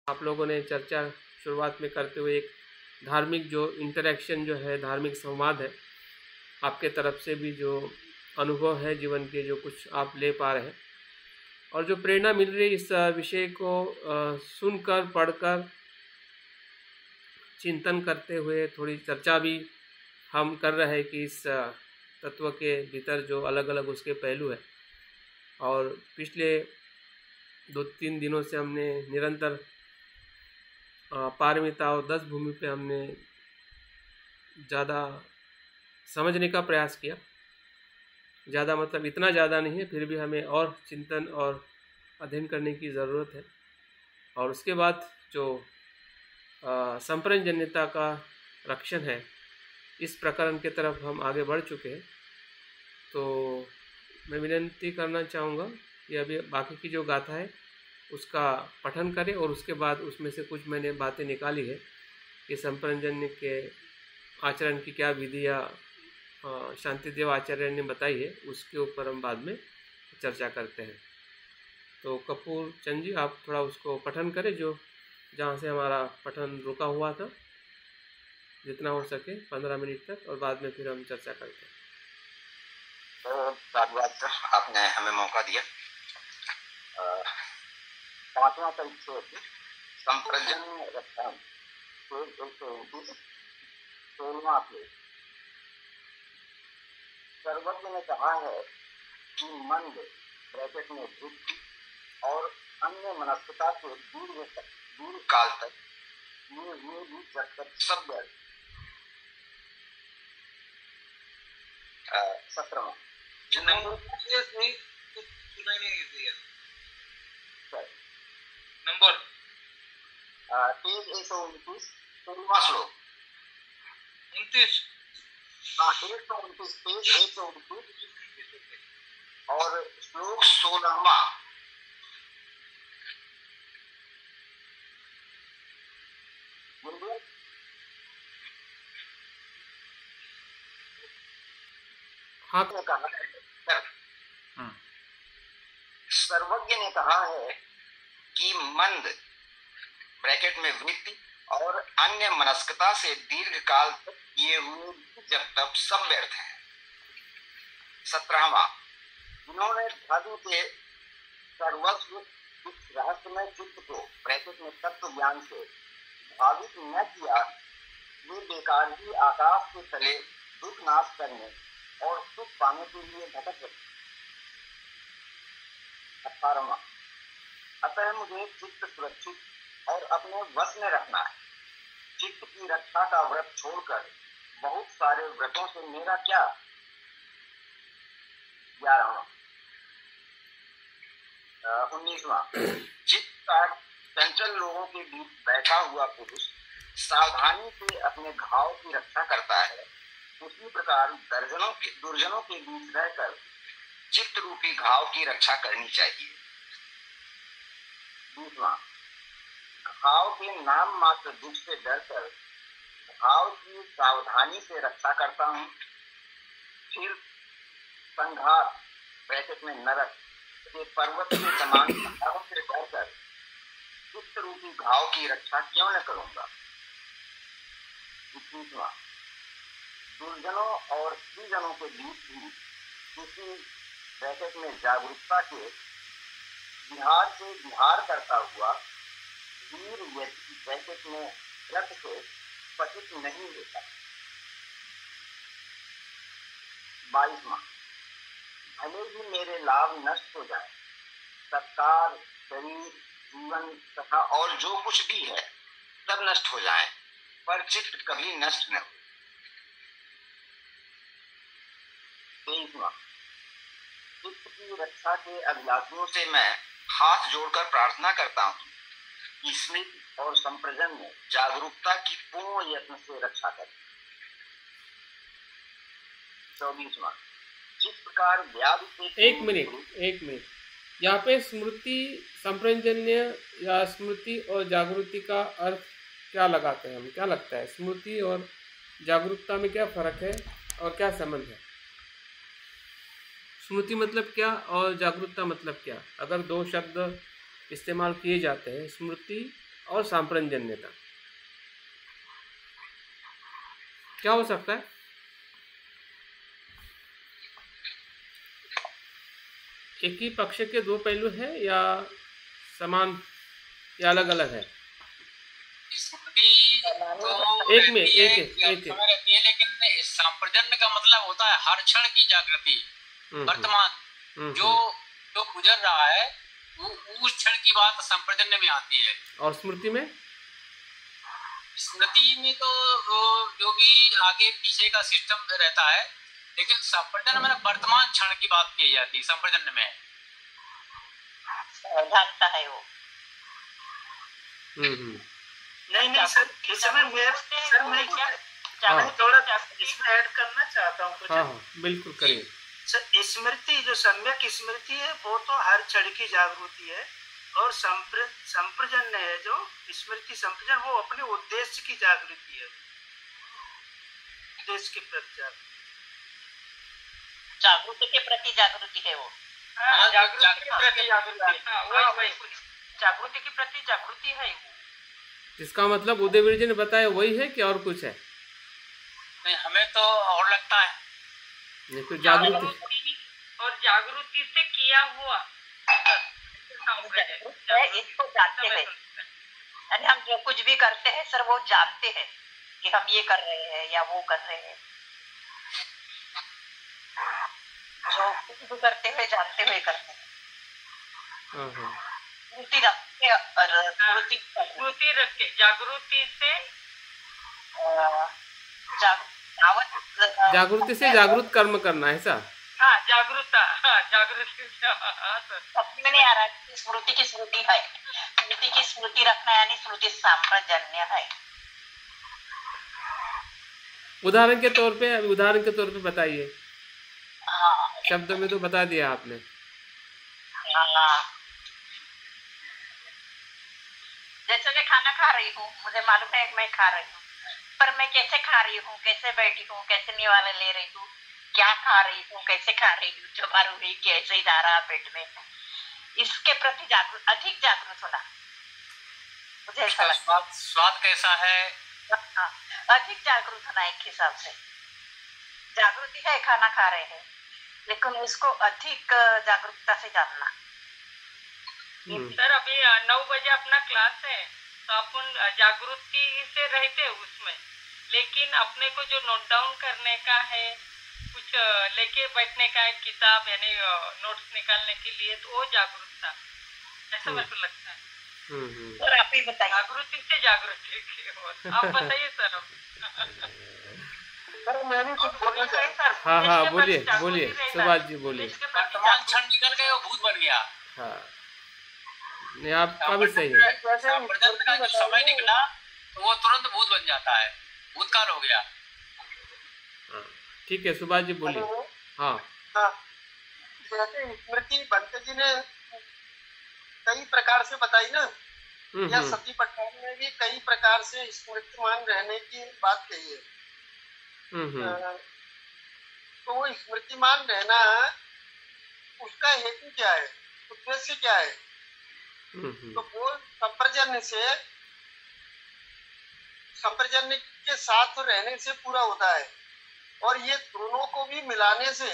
आप लोगों ने चर्चा शुरुआत में करते हुए एक धार्मिक जो इंटरेक्शन जो है, धार्मिक संवाद है, आपके तरफ से भी जो अनुभव है जीवन के, जो कुछ आप ले पा रहे हैं और जो प्रेरणा मिल रही है इस विषय को सुनकर, पढ़कर, चिंतन करते हुए थोड़ी चर्चा भी हम कर रहे हैं कि इस तत्व के भीतर जो अलग अलग उसके पहलू है। और पिछले 2-3 दिनों से हमने निरंतर पारमिता और 10 भूमि पे हमने ज़्यादा समझने का प्रयास किया। ज़्यादा मतलब इतना ज़्यादा नहीं है, फिर भी हमें और चिंतन और अध्ययन करने की ज़रूरत है। और उसके बाद जो संप्रजन्यता का रक्षण है, इस प्रकरण के तरफ हम आगे बढ़ चुके हैं। तो मैं विनती करना चाहूँगा कि अभी बाकी की जो गाथा है उसका पठन करें और उसके बाद उसमें से कुछ मैंने बातें निकाली है कि संप्रजन्य के आचरण की क्या विधियाँ शांतिदेव आचार्य ने बताई है, उसके ऊपर हम बाद में चर्चा करते हैं। तो कपूर चंद जी, आप थोड़ा उसको पठन करें, जो जहाँ से हमारा पठन रुका हुआ था, जितना हो सके 15 मिनट तक, और बाद में फिर हम चर्चा करते हैं। तो धन्यवाद, आपने हमें मौका दिया। 5वां परिच्छेद संप्रजन्य रक्षण 16वां पेज। सर्वज्ञ ने कहा है कि मंद ब्रैकेट में वृत्ति और अन्य मनस्कता के दीर्घ काल तक ये भी जब तक सब 17वां नंबर पेज 129 16वां श्लोक 29। हाँ, 129 पेज 129 और श्लोक 16वां। हाँ, कहा है, सर्वज्ञ ने कहा है कि मंद ब्रैकेट में वृत्ति और अन्य मनस्कता से दीर्घ काल तक ये हुए जब तक सब व्यर्थ हैं। 17वां, जिन्होंने धर्म के सर्वस्व इस रहस्यमय चित्त को ब्रैकेट में तत्व ज्ञान से भावित न किया, वे बेकार ही आकाश के तले दुख नाश करने और सुख पाने के लिए भटक रहे। 18वां, अतः मुझे चित्त सुरक्षित और अपने वश में रखना है। चित्त की रक्षा का व्रत छोड़कर बहुत सारे व्रतों से मेरा क्या। 11वां, 19वां, चित्त का चंचल लोगों के बीच बैठा हुआ पुरुष सावधानी से अपने घाव की रक्षा करता है, उसी प्रकार दुर्जनों के बीच रहकर चित्त रूपी घाव की रक्षा करनी चाहिए। 20वां, घाव के नाम मात्र दुख से डरकर घाव की सावधानी से रक्षा करता हूँ, फिर संघात ब्रैकेट में नरक के पर्वत के समान घाव से डरकर चित्त रूपी घाव की रक्षा क्यों न करूंगा। 21वां, दुर्जनों और स्त्रीजनों के बीच भी किसी ब्रैकेट में जागरूकता के विहार से विहार करता हुआ वीर व्यक्ति ब्रैकेट में रथ से पतित नहीं होता। 22वां, भले ही मेरे लाभ नष्ट हो जाए, सत्कार, शरीर, जीवन तथा और जो कुछ भी है सब नष्ट हो जाए, पर चित्त कभी नष्ट न हो। 23वां, चित्त की रक्षा के अभिलाषियों से मैं हाथ जोड़कर प्रार्थना करता हूँ कि स्मृति और संप्रजन्य जागरूकता की पूर्ण यत्न से रक्षा करें। 24वां, जिस प्रकार व्याधि से एक मिनट यहाँ पे स्मृति, संप्रजन्य या स्मृति और जागृति का अर्थ क्या लगाते हैं हम? क्या लगता है, स्मृति और जागरूकता में क्या फर्क है और क्या संबंध है? स्मृति मतलब क्या और जागरूकता मतलब क्या? अगर दो शब्द इस्तेमाल किए जाते हैं, स्मृति और सांप्रजन्यता। क्या हो सकता है? एक ही पक्ष के दो पहलू हैं या समान या अलग अलग है? एक में एक रहती है, लेकिन सांप्रजन्य का मतलब होता है हर क्षण की जागृति। वर्तमान जो जो गुजर रहा है वो उस क्षण की बात संप्रजन्य में आती है। और स्मृति में? स्मृति में तो जो भी आगे पीछे का सिस्टम रहता है, लेकिन संप्रजन्य में वर्तमान क्षण की बात की जाती है। संप्रजन्य में जानता है वो। नहीं सर, इस समय मैं थोड़ा इसमें ऐड करना चाहता हूँ कुछ। हाँ, बिल्कुल करिए सर। स्मृति जो सम्यक स्मृति है वो तो हर क्षण की जागृति है, और संप्रजन्य है जो स्मृति संप्रजन, वो अपने उद्देश्य की जागृति है, उद्देश्य के प्रति जागृति के प्रति जागृति है वो। जागृति के प्रति जागृति, जागृति के प्रति जागृति है वो। इसका मतलब उदयवीर जी ने बताया वही है कि और कुछ है? नहीं, हमें तो और लगता है तो जागृति और जागृति से किया हुआ इसको जानते हैं, यानी हम जो कुछ भी करते हैं सर वो जानते हैं कि हम ये कर रहे हैं या वो कर रहे हैं। जो कुछ भी करते हुए जानते हुए करते हैं। स्मृति रखते और स्मृति रखते जागृति से जागृति से जागृत कर्म करना है ऐसा? हाँ, जागरूकता, हाँ, जागृति। में नहीं आ रहा है। स्मृति की स्मृति है, स्मृति की स्मृति रखना यानी स्मृति सांप्रजन्य है। उदाहरण के तौर पे बताइए। हाँ, शब्दों में तो बता दिया आपने। हाँ, जैसे मैं खाना खा रही हूँ, मुझे मालूम है मैं खा रही हूँ, पर मैं कैसे खा रही हूँ, कैसे बैठी हूँ, कैसे निवाले ले रही हूँ, क्या खा रही हूँ, कैसे खा रही हूँ, जो मारू हुई कैसे जा रहा पेट में, इसके प्रति अधिक जागरूक होना मुझे ऐसा लगता है। स्वाद कैसा है, अधिक जागरूक होना। एक हिसाब से जागृति है, खाना खा रहे हैं, लेकिन उसको अधिक जागरूकता से जानना। सर अभी 9 बजे अपना क्लास है, तो अपन जागृति से रहते उसमें, लेकिन अपने को जो नोट डाउन करने का है, कुछ लेके बैठने का है किताब, यानी नोट्स निकालने के लिए, तो वो जागरूकता ऐसा मेरे को लगता है। सर आप ही बताइए। जागृति से जागृति आप बताइए सर। सर मैं भी कुछ बोलना चाहता हूँ। हाँ, बोलिए सुभाष जी, बोलिए। वर्तमान क्षण निकल गए, वो भूत बन गया। हाँ, नहीं आपका भी सही है। का जो समय निकला तो वो तुरंत भूत बन जाता है, भूतकाल हो गया। ठीक है, सुभाष जी बोलिए। हाँ, जैसे स्मृति बंते जी ने कई प्रकार से बताई ना, या सती पटवारी ने भी कई प्रकार से स्मृतिमान रहने की बात कही है। तो वो स्मृतिमान रहना, उसका हेतु क्या है, उद्देश्य क्या है? तो वो संप्रजन्य के साथ रहने से पूरा होता है, और ये दोनों को भी मिलाने से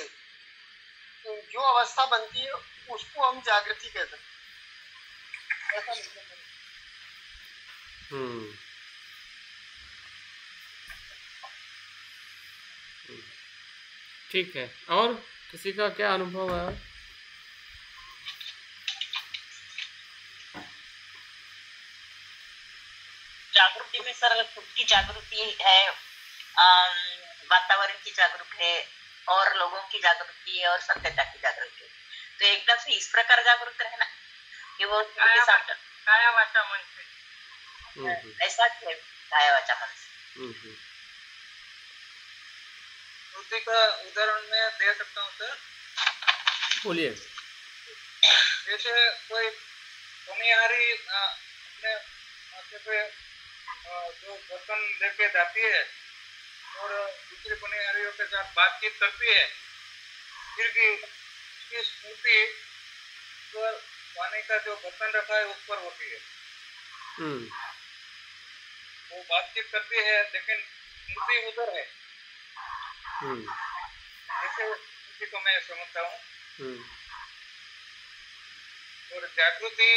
जो अवस्था बनती है उसको हम जागृति कहते हैं। ऐसा ठीक है। और किसी का क्या अनुभव है? जागृति में सर खुद की जागृति है, वातावरण की जागरूक है, और लोगों की जागृति है, और सत्यता की जागृति है। तो एकदम से इस प्रकार जागरूक रहना कि वो काया वाचा मन से ऐसा है, काया वाचा मन से। स्मृति का उदाहरण मैं दे सकता हूँ सर। बोलिए। जैसे कोई बनिहारी अपने माथे पे जो बर्तन लेके जाती है और दूसरे बनिहारियों के साथ बातचीत करती है, फिर भी उसकी स्मृति पर पानी का जो बर्तन रखा है उस पर होती है। वो बातचीत करती है लेकिन स्मृति उधर है, ऐसे स्मृति को मैं समझता हूँ। और जागृति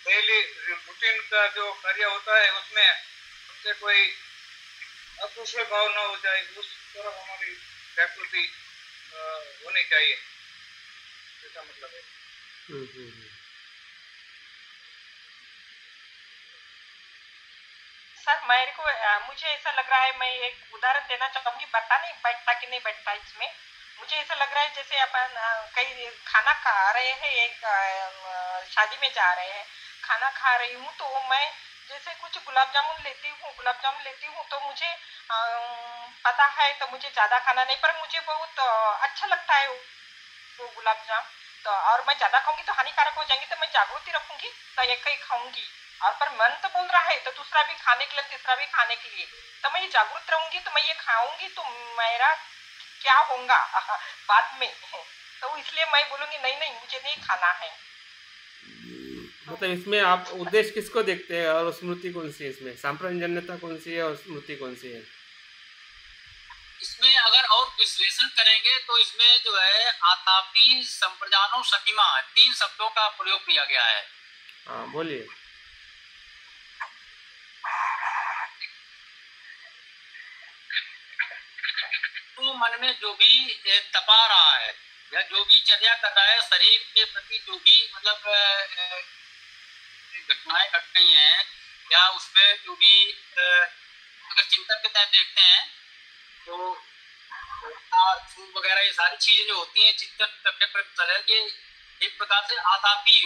डेली रूटीन का जो कार्य होता है उसमें हमसे कोई अकुशल भाव न हो जाए, उस तरफ हमारी जागृति होनी चाहिए, ऐसा मतलब है। सर मेरे को मुझे ऐसा लग रहा है, मैं एक उदाहरण देना चाहूंगी, पता नहीं बैठता कि नहीं बैठता इसमें। मुझे ऐसा लग रहा है जैसे अपन कहीं खाना खा रहे हैं, एक शादी में जा रहे हैं, खाना खा रही हूँ, तो मैं जैसे कुछ गुलाब जामुन लेती हूँ तो मुझे पता है तो मुझे ज़्यादा खाना नहीं, पर मुझे बहुत अच्छा लगता है वो गुलाब जाम, तो और मैं ज़्यादा खाऊंगी तो हानिकारक हो जाएंगी, तो मैं जागृति रखूंगी तो एक ही खाऊंगी, और पर मन तो बोल रहा है तो दूसरा भी खाने के लिए, तीसरा भी खाने के लिए, तो मैं ये जागरूक रहूंगी, तो मैं ये खाऊंगी तो मेरा क्या होगा बाद में, तो इसलिए मैं बोलूंगी नहीं मुझे नहीं खाना है। मतलब इसमें आप उद्देश्य किसको देखते हैं और स्मृति कौन सी है इसमें? सांप्रजन्यता कौन सी है और स्मृति कौन सी है? इसमें अगर और विश्लेषण करेंगे तो इसमें जो है आतापी, संप्रजानो, सतिमा 3 शब्दों का प्रयोग किया गया है। हाँ बोलिए। तो मन में जो भी तपा रहा है या जो भी चर्या कर रहा है, शरीर के प्रति जो भी मतलब घटनाएं घट रही हैं या उसमें जो भी अगर चिंतन के तहत देखते हैं तो फूल वगैरह ये सारी चीजें जो होती हैं चिंतन करने पर चले, ये एक प्रकार से आतापी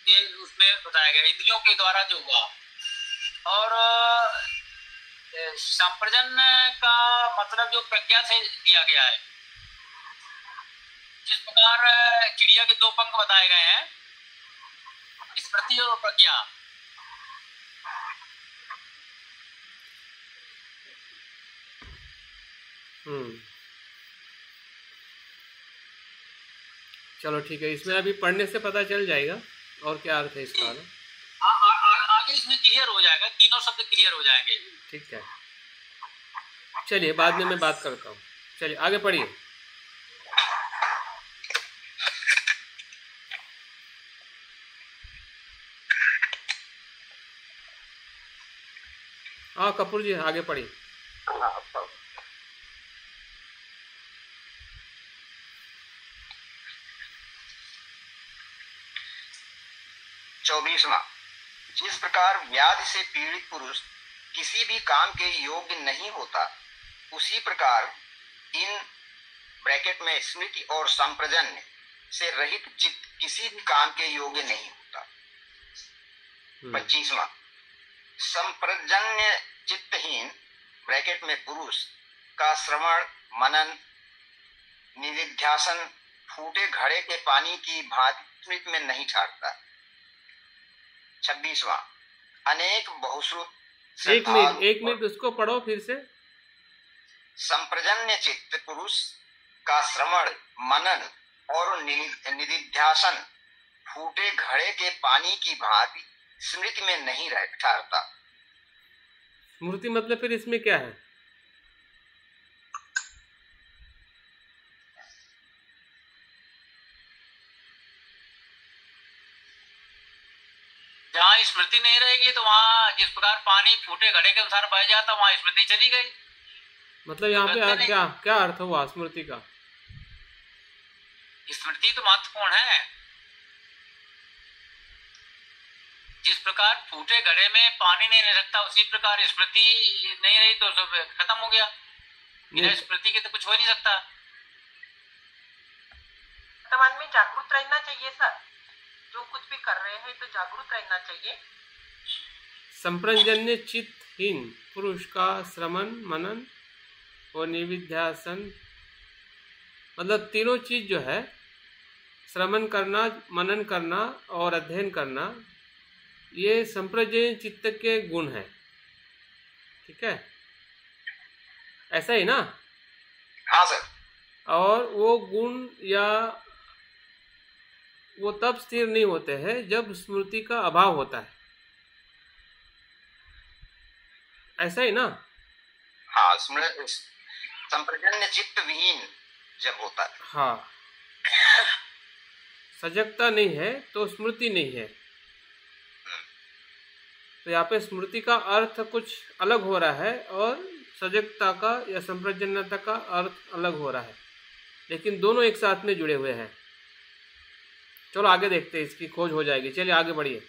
के उसमें बताया गया, इंद्रियों के द्वारा जो हुआ। और संप्रजन का मतलब जो प्रज्ञा से दिया गया है, जिस प्रकार चिड़िया के 2 पंख बताए गए हैं, स्मृति और प्रज्ञा। चलो ठीक है, इसमें अभी पढ़ने से पता चल जाएगा और क्या अर्थ है इसका ना। आगे इसमें क्लियर हो जाएगा, तीनों शब्द क्लियर हो जाएंगे। ठीक है, चलिए बाद में मैं बात करता हूँ। चलिए आगे पढ़िए। हाँ कपूर जी आगे पढ़िए। 24वां, जिस प्रकार व्याधि से पीड़ित पुरुष किसी भी काम के योग्य नहीं होता, उसी प्रकार इन ब्रैकेट में स्मृति और संप्रजन्य से रहित चित्त किसी भी काम के योग्य नहीं होता। 25वां, संप्रजन्य चित्तहीन ब्रैकेट में पुरुष का श्रवण, मनन, निधिध्यासन फूटे घड़े के पानी की भांति स्मृति में नहीं ठहरता। 26वां, अनेक बहुश्रुत एक मिनट उसको पढ़ो फिर से। संप्रजन्य चित्त पुरुष का श्रवण, मनन और निधिध्यासन फूटे घड़े के पानी की भांति स्मृति में नहीं ठहरता। स्मृति मतलब फिर इसमें क्या है? जहाँ स्मृति नहीं रहेगी तो वहाँ जिस प्रकार पानी फूटे घड़े के अनुसार बह जाता, वहाँ स्मृति चली गई। मतलब यहाँ पे क्या अर्थ हुआ स्मृति का? स्मृति तो महत्वपूर्ण है। जिस प्रकार फूटे घड़े में पानी नहीं रह सकता, उसी प्रकार स्मृति नहीं रही तो सब खत्म हो गया। बिना स्मृति के तो कुछ हो नहीं सकता। वर्तमान में जागरूक रहना चाहिए सर, जो कुछ भी कर रहे हैं तो जागरूक रहना चाहिए। संप्रजन्य चित्तहीन पुरुष का श्रवण, मनन और निधिध्यासन, मतलब तीनों चीज जो है, श्रवण करना, मनन करना और अध्ययन करना, ये संप्रजन्य चित्त के गुण है। ठीक है, ऐसा ही ना? हाँ सर। और वो गुण या वो तब स्थिर नहीं होते हैं जब स्मृति का अभाव होता है, ऐसा ही ना? हाँ, संप्रजन्य चित्त विहीन जब होता है। हाँ, सजगता नहीं है तो स्मृति नहीं है। तो यहाँ पे स्मृति का अर्थ कुछ अलग हो रहा है और सजगता का या संप्रजन्यता का अर्थ अलग हो रहा है, लेकिन दोनों एक साथ में जुड़े हुए हैं। चलो आगे देखते हैं, इसकी खोज हो जाएगी। चलिए आगे बढ़िए।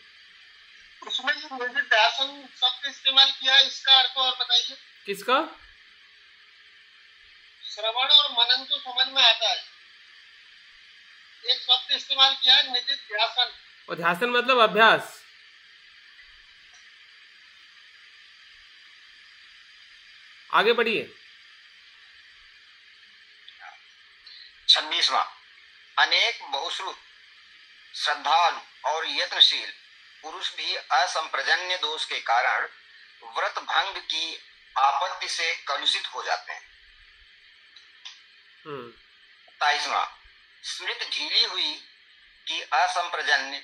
उसमें जो निधिध्यासन शब्द इस्तेमाल किया है, इसका अर्थ और बताइए। किसका? श्रवण और मनन तो समझ में आता है, एक शब्द इस्तेमाल किया है निधिध्यासन। और ध्यासन मतलब अभ्यास। आगे बढ़िए। 26वां, अनेक बहुश्रुत श्रद्धालु और यत्नशील पुरुष भी असंप्रजन्य दोष के कारण व्रत भंग की आपत्ति से कलुषित हो जाते हैं। 27वां, स्मृति ढीली हुई कि असंप्रजन्य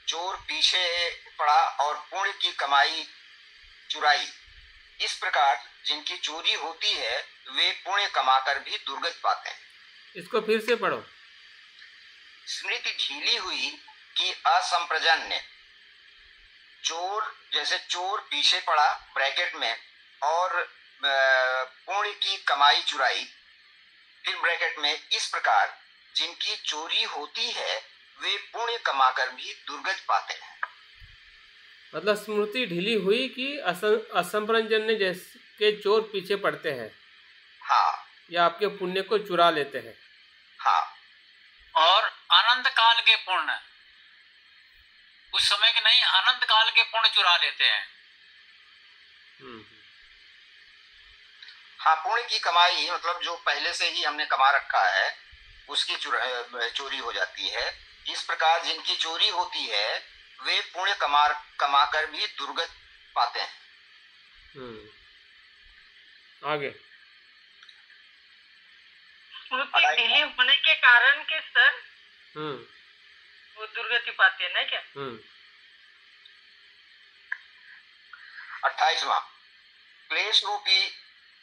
चोर पीछे पड़ा और पुण्य की कमाई चुराई। इस प्रकार जिनकी चोरी होती है वे पुण्य कमाकर भी दुर्गति पाते हैं। इसको फिर से पढ़ो। स्मृति ढीली हुई कि असंप्रजन्य चोर, जैसे चोर पीछे पड़ा ब्रैकेट में और पुण्य की कमाई चुराई, फिर ब्रैकेट में, इस प्रकार जिनकी चोरी होती है वे पुण्य कमाकर भी दुर्गति पाते हैं। मतलब स्मृति ढीली हुई कि असंप्रजन्य जैसे के चोर पीछे पड़ते हैं। हाँ, या आपके पुण्य को चुरा लेते हैं। हाँ, और अनंत काल के पुण्य, उस समय के नहीं, अनंत काल के पुण्य चुरा लेते हैं। हाँ, पुण्य की कमाई मतलब जो पहले से ही हमने कमा रखा है उसकी चोरी हो जाती है। इस प्रकार जिनकी चोरी होती है वे पुण्य कमाकर भी दुर्गति पाते हैं। आगे। स्मृति ढीली होने के कारण के सर वो दुर्गति पाते हैं ना क्या? 28वां, क्लेश रूपी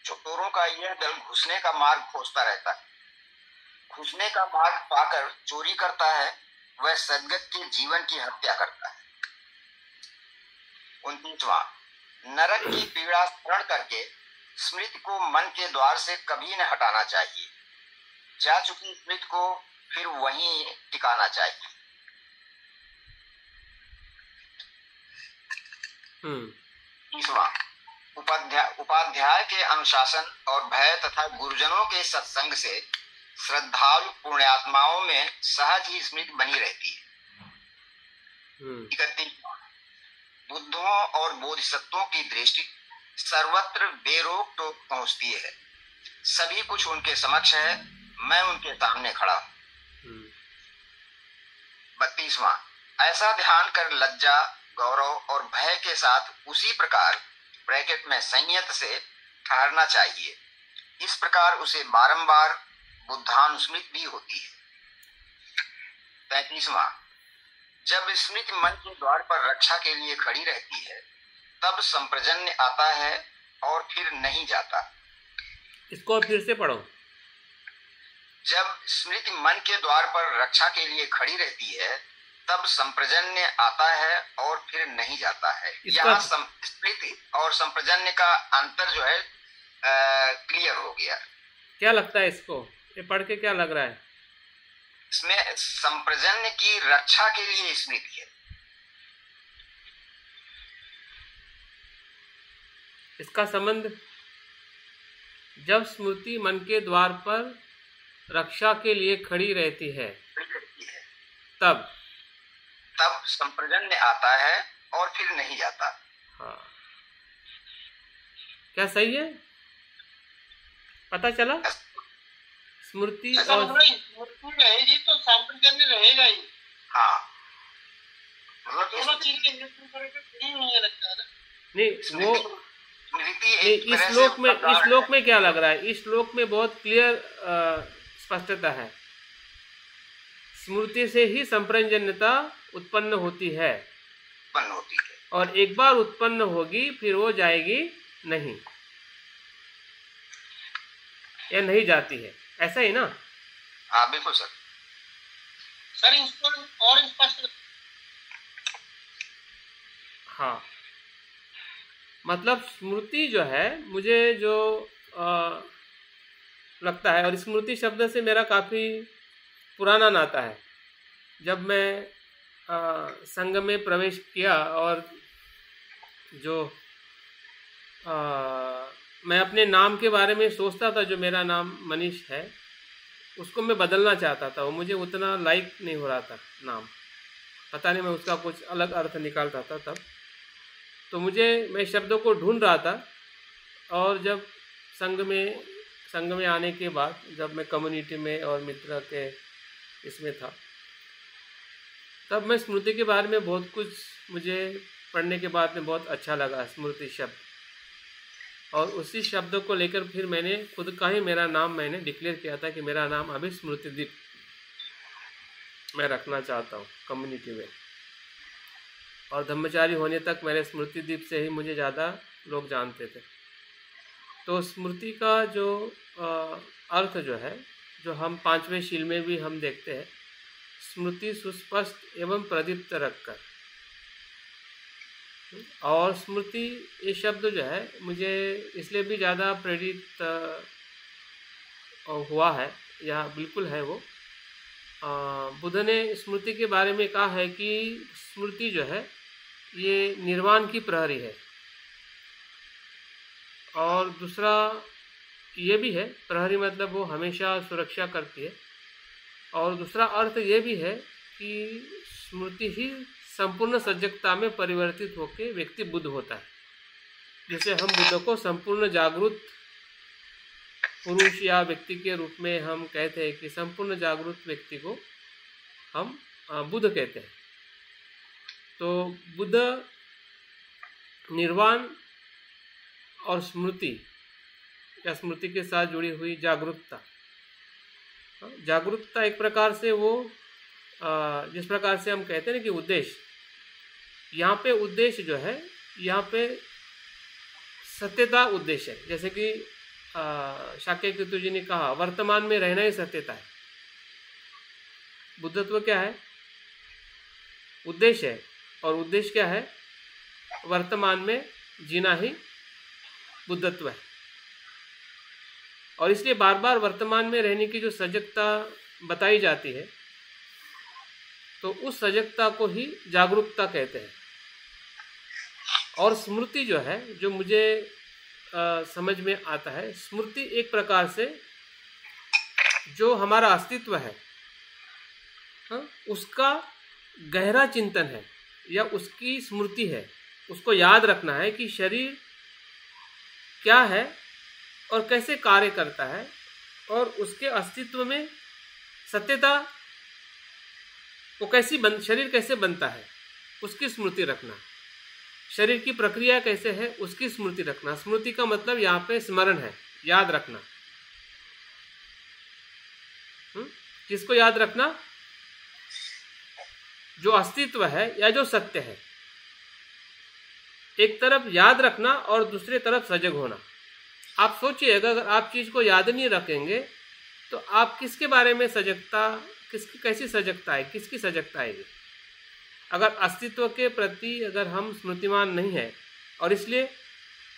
चोरों का यह दल घुसने का मार्ग खोजता रहता है। घुसने का मार्ग पाकर चोरी करता है, वह सदगत के जीवन की हत्या करता है। 29वां, नरक की पीड़ा स्मरण करके स्मृति को मन के द्वार से कभी न हटाना चाहिए। जा चुकी स्मृति को फिर वहीं टिकाना चाहिए। 30वां, उपाध्याय के अनुशासन और भय तथा गुरुजनों के सत्संग से श्रद्धालु पुण्यात्माओं में सहज ही स्मृति बनी रहती है। 31वां, बुद्धों और बोधिसत्वों की दृष्टि सर्वत्र बेरोक टोक पहुंचती है। सभी कुछ उनके समक्ष है, मैं उनके सामने खड़ा हूं। 32वां, ऐसा ध्यान कर लज्जा, गौरव और भय के साथ उसी प्रकार ब्रैकेट में संयत से ठहरना चाहिए। इस प्रकार उसे बारंबार बुद्धानुस्मृति भी होती है। 33वां, जब स्मृति मन के द्वार पर रक्षा के लिए खड़ी रहती है तब संप्रजन्य आता है और फिर नहीं जाता। इसको फिर से पढ़ो। जब स्मृति मन के द्वार पर रक्षा के लिए खड़ी रहती है तब संप्रजन्य आता है और फिर नहीं जाता है। यहाँ स्मृति और संप्रजन्य का अंतर जो है क्लियर हो गया। क्या लगता है इसको, ये पढ़ के क्या लग रहा है? इसमें संप्रजन्य की रक्षा के लिए स्मृति है। इसका संबंध, जब स्मृति मन के द्वार पर रक्षा के लिए खड़ी रहती है तब संप्रजन्य आता है और फिर नहीं जाता। हाँ, क्या सही है? पता चला? स्मृति और स्मृति रहेगी तो संप्रजन्य रहेगा ही। हाँ, मतलब दोनों चीज के नहीं लगता है ना। नहीं, वो इस श्लोक में क्या लग रहा है? इस श्लोक में बहुत क्लियर स्पष्टता है। स्मृति से ही संप्रजन्यता उत्पन्न होती है, और एक बार उत्पन्न होगी फिर वो जाएगी नहीं, या नहीं जाती है, ऐसा ही ना? हाँ बिल्कुल सर। सर इसको और स्पष्ट। हाँ, मतलब स्मृति जो है मुझे जो लगता है, और स्मृति शब्द से मेरा काफ़ी पुराना नाता है। जब मैं संघ में प्रवेश किया और जो मैं अपने नाम के बारे में सोचता था, जो मेरा नाम मनीष है उसको मैं बदलना चाहता था, वो मुझे उतना लाइक नहीं हो रहा था नाम, पता नहीं मैं उसका कुछ अलग अर्थ निकालता था तब। तो मैं शब्दों को ढूंढ रहा था, और जब संघ में आने के बाद जब मैं कम्युनिटी में और मित्र के इसमें था, तब मैं स्मृति के बारे में बहुत कुछ मुझे पढ़ने के बाद में बहुत अच्छा लगा स्मृति शब्द, और उसी शब्दों को लेकर फिर मैंने खुद का ही मेरा नाम मैंने डिक्लेयर किया था कि मेरा नाम अभी स्मृतिदीप मैं रखना चाहता हूँ कम्युनिटी में। और ब्रह्मचारी होने तक मेरे स्मृतिदीप से ही मुझे ज़्यादा लोग जानते थे। तो स्मृति का जो अर्थ जो है, जो हम 5वें शील में भी हम देखते हैं, स्मृति सुस्पष्ट एवं प्रदीप्त रखकर। और स्मृति ये शब्द जो है मुझे इसलिए भी ज़्यादा प्रेरित हुआ है, या बिल्कुल है वो, बुद्ध ने स्मृति के बारे में कहा है कि स्मृति जो है ये निर्वाण की प्रहरी है। और दूसरा ये भी है, प्रहरी मतलब वो हमेशा सुरक्षा करती है। और दूसरा अर्थ ये भी है कि स्मृति ही संपूर्ण सजगता में परिवर्तित होकर व्यक्ति बुद्ध होता है। जैसे हम बुद्ध को संपूर्ण जागरूक पुरुष या व्यक्ति के रूप में हम कहते हैं कि संपूर्ण जागरूक व्यक्ति को हम बुद्ध कहते हैं। तो बुद्ध निर्वाण और स्मृति या स्मृति के साथ जुड़ी हुई जागरूकता, जागरूकता एक प्रकार से वो जिस प्रकार से हम कहते हैं ना कि उद्देश्य, यहाँ पे उद्देश्य जो है, यहाँ पे सत्यता उद्देश्य है। जैसे कि शाक्यकेतु जी ने कहा वर्तमान में रहना ही सत्यता है। बुद्धत्व क्या है? उद्देश्य है। और उद्देश्य क्या है? वर्तमान में जीना ही बुद्धत्व है। और इसलिए बार बार वर्तमान में रहने की जो सजगता बताई जाती है, तो उस सजगता को ही जागरूकता कहते हैं। और स्मृति जो है, जो मुझे समझ में आता है, स्मृति एक प्रकार से जो हमारा अस्तित्व है, उसका गहरा चिंतन है, या उसकी स्मृति है। उसको याद रखना है कि शरीर क्या है और कैसे कार्य करता है, और उसके अस्तित्व में सत्यता वो शरीर कैसे बनता है उसकी स्मृति रखना, शरीर की प्रक्रिया कैसे है उसकी स्मृति रखना। स्मृति का मतलब यहाँ पे स्मरण है, याद रखना। किसको याद रखना? जो अस्तित्व है या जो सत्य है। एक तरफ याद रखना और दूसरी तरफ सजग होना। आप सोचिएगा, अगर आप चीज को याद नहीं रखेंगे तो आप किसके बारे में सजगता, किसकी कैसी सजगता है, किसकी सजगता आएगी? अगर अस्तित्व के प्रति अगर हम स्मृतिमान नहीं है, और इसलिए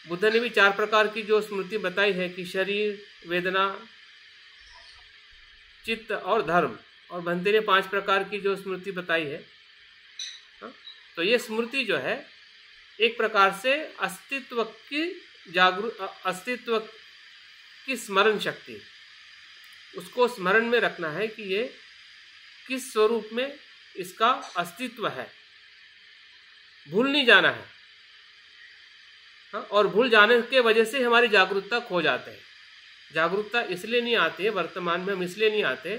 बुद्ध ने भी 4 प्रकार की जो स्मृति बताई है कि शरीर, वेदना, चित्त और धर्म, और भंते ने 5 प्रकार की जो स्मृति बताई है। तो ये स्मृति जो है एक प्रकार से अस्तित्व की स्मरण शक्ति, उसको स्मरण में रखना है कि ये किस स्वरूप में इसका अस्तित्व है। भूल नहीं जाना है। और भूल जाने के वजह से हमारी जागरूकता खो जाते हैं। जागरूकता इसलिए नहीं आती है, वर्तमान में हम इसलिए नहीं आते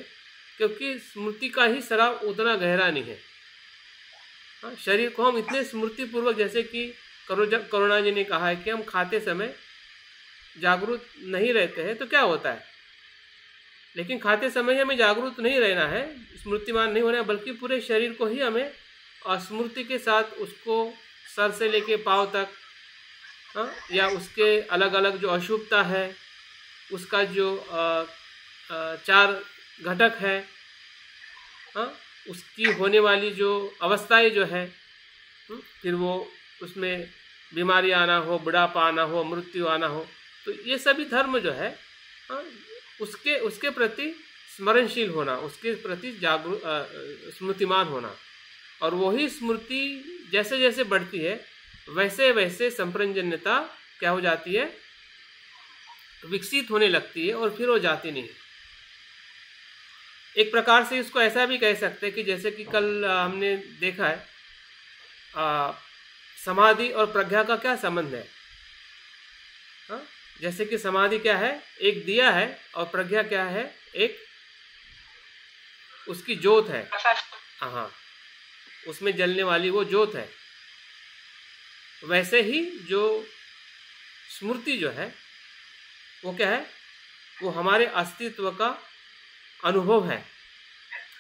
क्योंकि स्मृति का ही सराव उतना गहरा नहीं है। शरीर को हम इतने स्मृति पूर्वक, जैसे कि करुणा जी ने कहा है कि हम खाते समय जागरूक नहीं रहते हैं, तो क्या होता है? लेकिन खाते समय हमें जागरूक नहीं रहना है, स्मृतिमान नहीं होना है, बल्कि पूरे शरीर को ही हमें स्मृति के साथ उसको सर से लेके पाँव तक, या उसके अलग अलग जो अशुभता है, उसका जो 4 घटक है, उसकी होने वाली जो अवस्थाएं जो है, फिर वो उसमें बीमारी आना हो, बुढ़ापा आना हो, मृत्यु आना हो, तो ये सभी धर्म जो है उसके प्रति स्मरणशील होना, उसके प्रति स्मृतिमान होना, और वही स्मृति जैसे जैसे बढ़ती है वैसे वैसे संप्रजन्यता क्या हो जाती है, विकसित होने लगती है, और फिर वो जाती नहीं है। एक प्रकार से इसको ऐसा भी कह सकते हैं कि जैसे कि कल हमने देखा है, समाधि और प्रज्ञा का क्या संबंध है। जैसे कि समाधि क्या है, एक दिया है, और प्रज्ञा क्या है, एक उसकी ज्योत है, हाँ, उसमें जलने वाली वो ज्योत है। वैसे ही जो स्मृति जो है वो क्या है, वो हमारे अस्तित्व का अनुभव है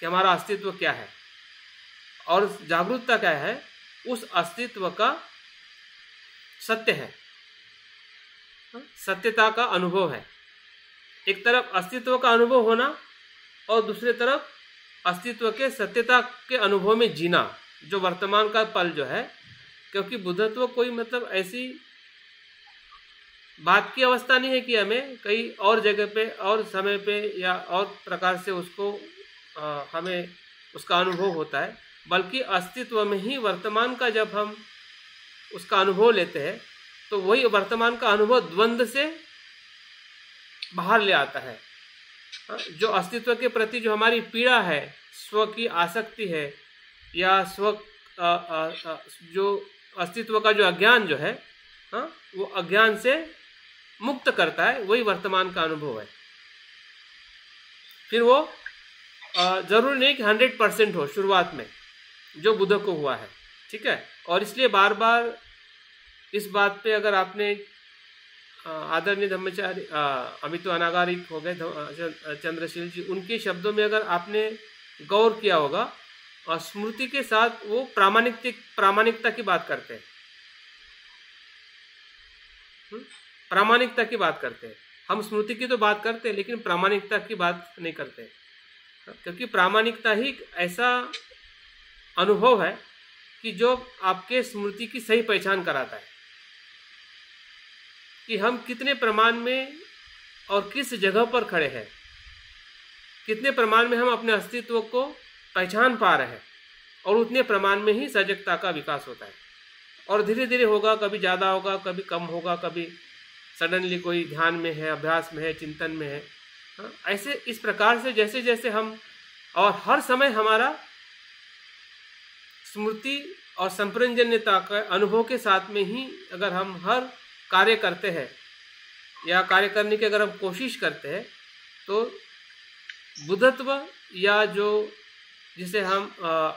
कि हमारा अस्तित्व क्या है, और जागरूकता क्या है, उस अस्तित्व का सत्य है, सत्यता का अनुभव है। एक तरफ अस्तित्व का अनुभव होना और दूसरी तरफ अस्तित्व के सत्यता के अनुभव में जीना, जो वर्तमान का पल जो है, क्योंकि बुद्धत्व कोई मतलब ऐसी बात की अवस्था नहीं है कि हमें कई और जगह पे और समय पे या और प्रकार से उसको हमें उसका अनुभव होता है, बल्कि अस्तित्व में ही वर्तमान का जब हम उसका अनुभव लेते हैं तो वही वर्तमान का अनुभव द्वंद्व से बाहर ले आता है। जो अस्तित्व के प्रति जो हमारी पीड़ा है, स्व की आसक्ति है, या स्व जो अस्तित्व का जो अज्ञान जो है, वो अज्ञान से मुक्त करता है, वही वर्तमान का अनुभव है। फिर वो जरूरी नहीं कि 100% हो शुरुआत में, जो बुद्ध को हुआ है, ठीक है। और इसलिए बार बार इस बात पे अगर आपने आदरणीय धम्मचारी अभी तो अनागारिक हो गए चंद्रशील जी, उनके शब्दों में अगर आपने गौर किया होगा, और स्मृति के साथ वो प्रामाणिकता की बात करते हैं, प्रामाणिकता की बात करते हैं। हम स्मृति की तो बात करते हैं लेकिन प्रामाणिकता की बात नहीं करते, क्योंकि प्रामाणिकता ही ऐसा अनुभव है कि जो आपके स्मृति की सही पहचान कराता है कि हम कितने प्रमाण में और किस जगह पर खड़े हैं, कितने प्रमाण में हम अपने अस्तित्व को पहचान पा रहे हैं, और उतने प्रमाण में ही सजगता का विकास होता है। और धीरे धीरे होगा, कभी ज़्यादा होगा, कभी कम होगा, कभी सडनली कोई ध्यान में है, अभ्यास में है, चिंतन में है, ऐसे इस प्रकार से जैसे जैसे हम, और हर समय हमारा स्मृति और संप्रजन्यता का अनुभव के साथ में ही अगर हम हर कार्य करते हैं या कार्य करने की अगर हम कोशिश करते हैं, तो बुद्धत्व या जो जिसे हम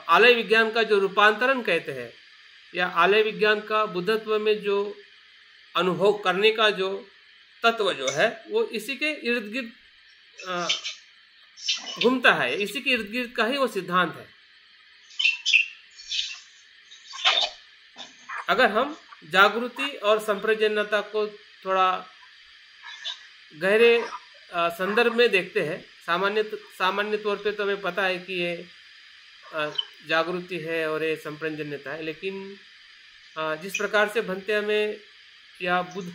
आलय विज्ञान का जो रूपांतरण कहते हैं, या आलय विज्ञान का बुद्धत्व में जो अनुभव करने का जो तत्व जो है, वो इसी के इर्द गिर्द घूमता है, इसी के इर्द गिर्द का ही वो सिद्धांत है। अगर हम जागृति और संप्रजन्यता को थोड़ा गहरे संदर्भ में देखते हैं, सामान्य तौर पे तो हमें पता है कि ये जागृति है और ये संप्रजन्यता है, लेकिन जिस प्रकार से भंते हमें या बुद्ध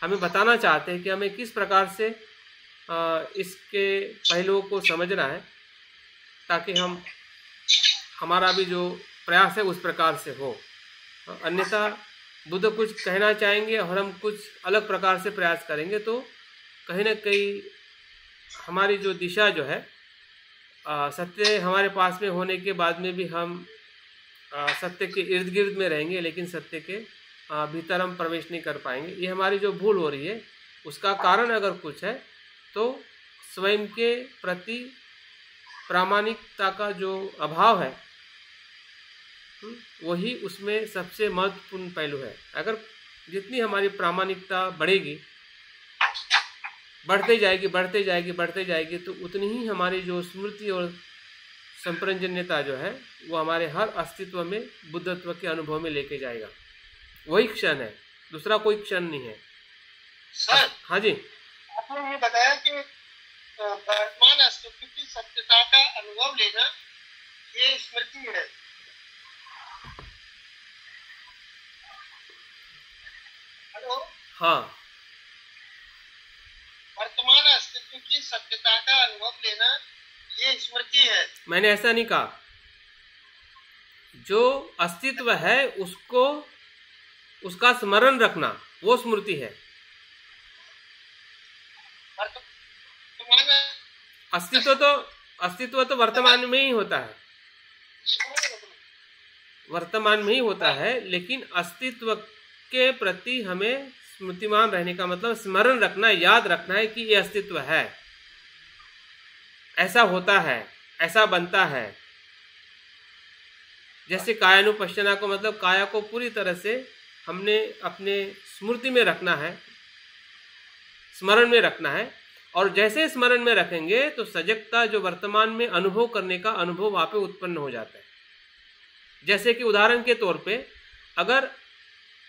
हमें बताना चाहते हैं कि हमें किस प्रकार से इसके पहलुओं को समझना है, ताकि हमारा भी जो प्रयास है उस प्रकार से हो। अन्यथा बुद्ध कुछ कहना चाहेंगे और हम कुछ अलग प्रकार से प्रयास करेंगे, तो कहीं ना कहीं हमारी जो दिशा जो है, सत्य हमारे पास में होने के बाद में भी हम सत्य के इर्द गिर्द में रहेंगे, लेकिन सत्य के भीतर हम प्रवेश नहीं कर पाएंगे। ये हमारी जो भूल हो रही है, उसका कारण अगर कुछ है तो स्वयं के प्रति प्रामाणिकता का जो अभाव है, वही उसमें सबसे महत्वपूर्ण पहलू है। अगर जितनी हमारी प्रामाणिकता बढ़ेगी, बढ़ते जाएगी बढ़ते जाएगी बढ़ते जाएगी, तो उतनी ही हमारी जो स्मृति और संप्रजन्यता जो है वो हमारे हर अस्तित्व में बुद्धत्व के अनुभव में लेके जाएगा। वही क्षण है, दूसरा कोई क्षण नहीं है। सर हाँ जी, आपने ये बताया कि वर्तमान अस्तित्व की सत्यता का अनुभव लेना ये स्मृति है। हेलो, हाँ, वर्तमान अस्तित्व की सत्यता का अनुभव लेना ये स्मृति है। मैंने ऐसा नहीं कहा। जो अस्तित्व है उसको, उसका स्मरण रखना वो स्मृति है। अस्तित्व तो वर्तमान में ही होता है, वर्तमान में ही होता है, लेकिन अस्तित्व के प्रति हमें स्मृतिमान रहने का मतलब स्मरण रखना, याद रखना है कि ये अस्तित्व है, ऐसा होता है, ऐसा बनता है। जैसे कायानुपश्यना को मतलब काया को पूरी तरह से हमने अपने स्मृति में रखना है, स्मरण में रखना है, और जैसे स्मरण में रखेंगे तो सजगता जो वर्तमान में अनुभव करने का अनुभव वहाँ पे उत्पन्न हो जाता है। जैसे कि उदाहरण के तौर पे अगर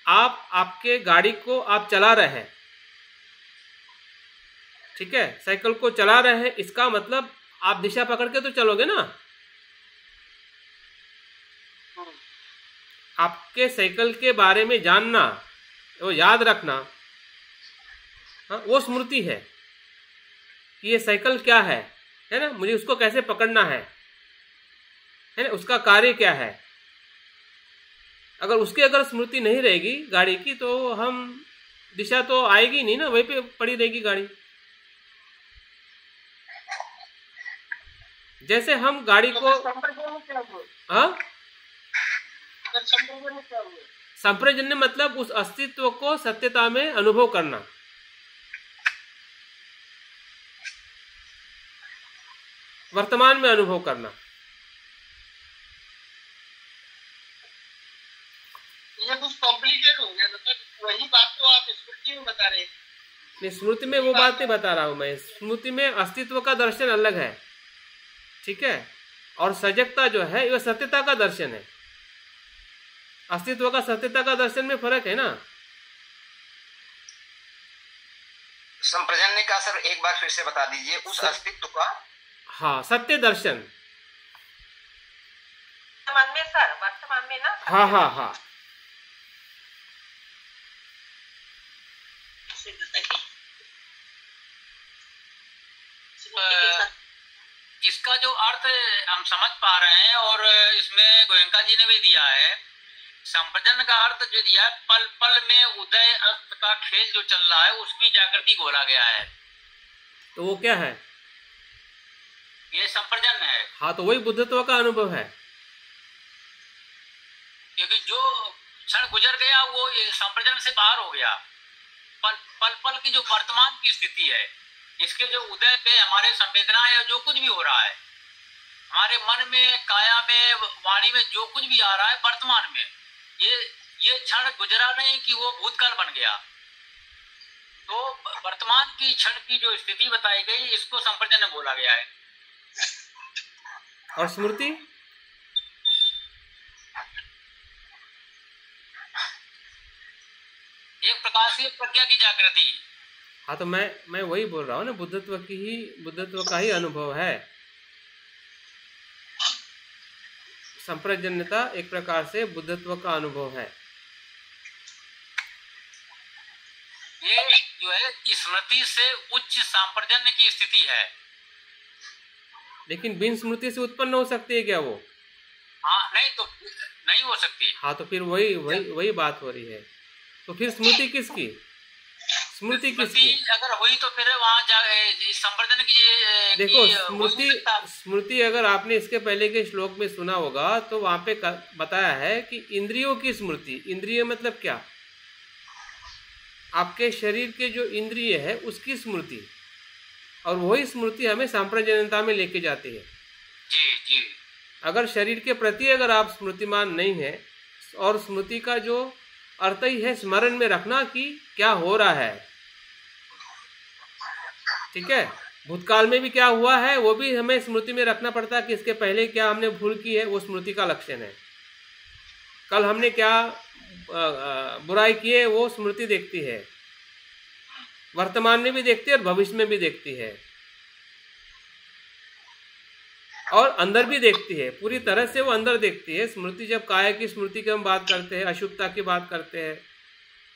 आप आपके गाड़ी को आप चला रहे हैं, ठीक है, साइकिल को चला रहे हैं, इसका मतलब आप दिशा पकड़ के तो चलोगे ना। आपके साइकिल के बारे में जानना, वो याद रखना, हाँ, वो स्मृति है कि ये साइकिल क्या है ना, मुझे उसको कैसे पकड़ना है ना, उसका कार्य क्या है। अगर स्मृति नहीं रहेगी गाड़ी की तो हम दिशा तो आएगी नहीं ना, वहीं पे पड़ी रहेगी गाड़ी। जैसे हम गाड़ी को, हाँ, संप्रजन्य मतलब उस अस्तित्व को सत्यता में अनुभव करना। वर्तमान में अनुभव करना। ये कुछ कॉम्प्लिकेट हो गया, मतलब वही बात तो आप स्मृति में बता रहे हैं। नहीं, स्मृति में वो बात नहीं बता रहा हूं मैं। स्मृति में अस्तित्व का दर्शन अलग है, ठीक है, और सजगता जो है वह सत्यता का दर्शन है। अस्तित्व का सत्यता का दर्शन में फर्क है ना। संप्रजन्य का सर एक बार फिर से बता दीजिए, उस अस्तित्व का। हाँ, सत्य दर्शन वर्तमान में सर, वर्तमान में ना। हाँ हाँ हाँ, इसका जो अर्थ हम समझ पा रहे हैं और इसमें गोयंका जी ने भी दिया है। संप्रजन का अर्थ जो दिया है, पल पल में उदय अस्त का खेल जो चल रहा है उसकी जागृति बोला गया है। तो वो क्या है? ये संप्रजन है। हाँ, तो वही बुद्धत्व का अनुभव है। क्योंकि जो क्षण गुजर गया वो संप्रजन से बाहर हो गया। पल पल पल की जो वर्तमान की स्थिति है, इसके जो उदय पे हमारे संवेदना या जो कुछ भी हो रहा है, हमारे मन में, काया में, वाणी में जो कुछ भी आ रहा है वर्तमान में, ये क्षण गुजरा नहीं कि वो भूतकाल बन गया। तो वर्तमान की क्षण की जो स्थिति बताई गई, इसको संप्रजन बोला गया है। और स्मृति? एक प्रकार से प्रज्ञा की जागृति। हाँ, तो मैं वही बोल रहा हूँ ना, बुद्धत्व का ही अनुभव है। संप्रजन्यता एक प्रकार से बुद्धत्व का अनुभव है। ये जो है स्मृति से उच्च संप्रजन्य की स्थिति है। लेकिन बिन स्मृति से उत्पन्न हो सकती है क्या वो? हाँ, नहीं तो नहीं हो सकती। हाँ, तो फिर वही बात हो रही है। तो फिर स्मृति किसकी? स्मृति किसकी? अगर हुई तो फिर वहाँ संप्रजन की देखो, स्मृति अगर आपने इसके पहले के श्लोक में सुना होगा तो वहां पे बताया है कि इंद्रियों की स्मृति। इंद्रिय मतलब क्या? आपके शरीर के जो इंद्रिय है उसकी स्मृति, और वही स्मृति हमें संप्रजनता में लेके जाती है। जी जी। अगर शरीर के प्रति अगर आप स्मृतिमान नहीं है, और स्मृति का जो अर्थ ही है स्मरण में रखना कि क्या हो रहा है, ठीक है। भूतकाल में भी क्या हुआ है वो भी हमें स्मृति में रखना पड़ता है कि इसके पहले क्या हमने भूल की है, वो स्मृति का लक्षण है। कल हमने क्या बुराई की है वो स्मृति देखती है, वर्तमान में भी देखती है और भविष्य में भी देखती है और अंदर भी देखती है। पूरी तरह से वो अंदर देखती है। स्मृति जब काया की स्मृति की हम बात करते हैं, अशुभता की बात करते हैं,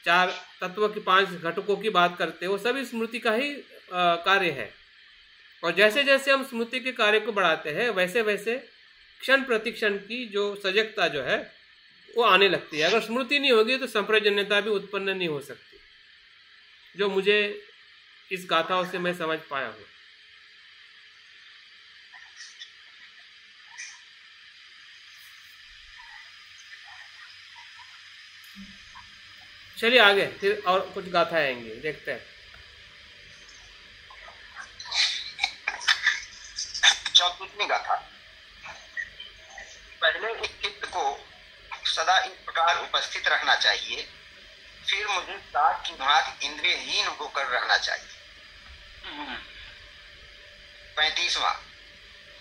4 तत्व की 5 घटकों की बात करते हैं, वो सभी स्मृति का ही कार्य है। और जैसे जैसे हम स्मृति के कार्य को बढ़ाते हैं वैसे वैसे क्षण प्रतिक्षण की जो सजगता जो है वो आने लगती है। अगर स्मृति नहीं होगी तो संप्रजन्यता भी उत्पन्न नहीं हो सकती, जो मुझे इस गाथाओं से मैं समझ पाया हूँ। चलिए आगे, फिर और कुछ गाथाएं आएंगी, देखते हैं। 34वीं गाथा। पहले इस चित्त को सदा इस प्रकार उपस्थित रखना चाहिए, फिर मुझे काट की भांति इंद्रियहीन होकर रहना चाहिए। 35वां।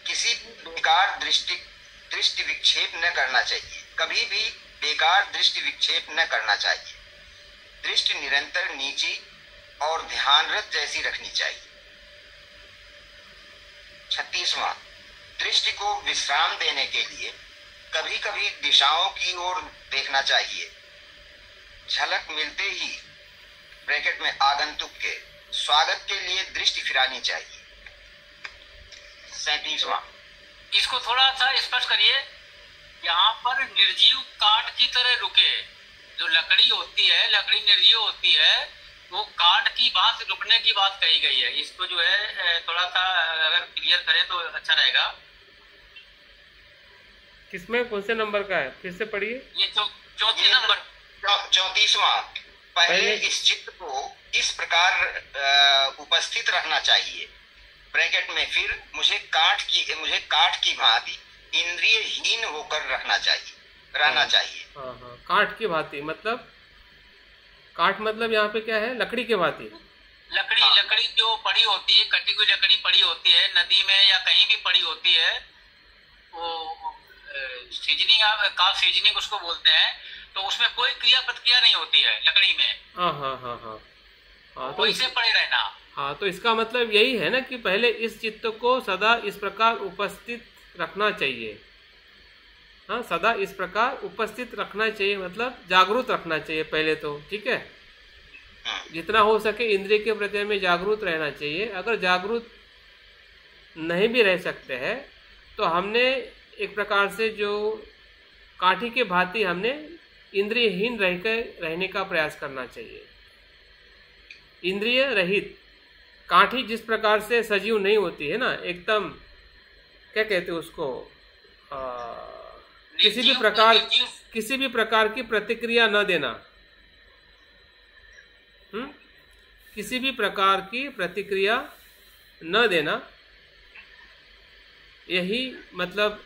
किसी भी बेकार दृष्टि विक्षेप न करना चाहिए, कभी भी बेकार दृष्टि विक्षेप न करना चाहिए। दृष्टि निरंतर नीची और ध्यानरत जैसी रखनी चाहिए। 36वां। दृष्टि को विश्राम देने के लिए कभी कभी दिशाओं की ओर देखना चाहिए। झलक मिलते ही ब्रैकेट में आगंतुक के स्वागत के लिए दृष्टि फिरानी चाहिए। 37वां। इसको थोड़ा सा स्पष्ट करिए। यहाँ पर निर्जीव काट की तरह रुके, जो लकड़ी होती है, लकड़ी निर्जीव होती है, वो काट की बात रुकने की बात कही गई है। इसको जो है थोड़ा सा अगर क्लियर करें तो अच्छा रहेगा। किसमें कौन से नंबर का है, फिर से पढ़िए। ये 34 नंबर। 34वां। पहले इस चित्त को इस प्रकार उपस्थित रखना चाहिए, ब्रैकेट में फिर मुझे काट की भांति इंद्रियहीन होकर रहना चाहिए। हाँ। काट की भांति मतलब, काट मतलब यहाँ पे क्या है, लकड़ी के भांति। लकड़ी जो पड़ी होती है, कटी हुई लकड़ी पड़ी होती है नदी में या कहीं भी पड़ी होती है, वो सीजनिंग उसको बोलते हैं। तो उसमें कोई क्रिया प्रतिक्रिया नहीं होती है लकड़ी में। हाँ, तो इसे पड़े रहना। हाँ, तो इसका मतलब यही है ना कि पहले इस चित्त को सदा इस प्रकार उपस्थित रखना चाहिए। हाँ, सदा इस प्रकार उपस्थित रखना चाहिए मतलब जागरूक रखना चाहिए पहले तो, ठीक है। जितना हो सके इंद्रिय के प्रति में जागरूक रहना चाहिए। अगर जागरूक नहीं भी रह सकते हैं तो हमने एक प्रकार से जो काठी के भांति हमने इंद्रियहीन रहकर रहने का प्रयास करना चाहिए। इंद्रिय रहित काठी जिस प्रकार से सजीव नहीं होती है ना, एकदम क्या कहते हैं उसको, किसी भी प्रकार की प्रतिक्रिया न देना। किसी भी प्रकार की प्रतिक्रिया न देना, यही मतलब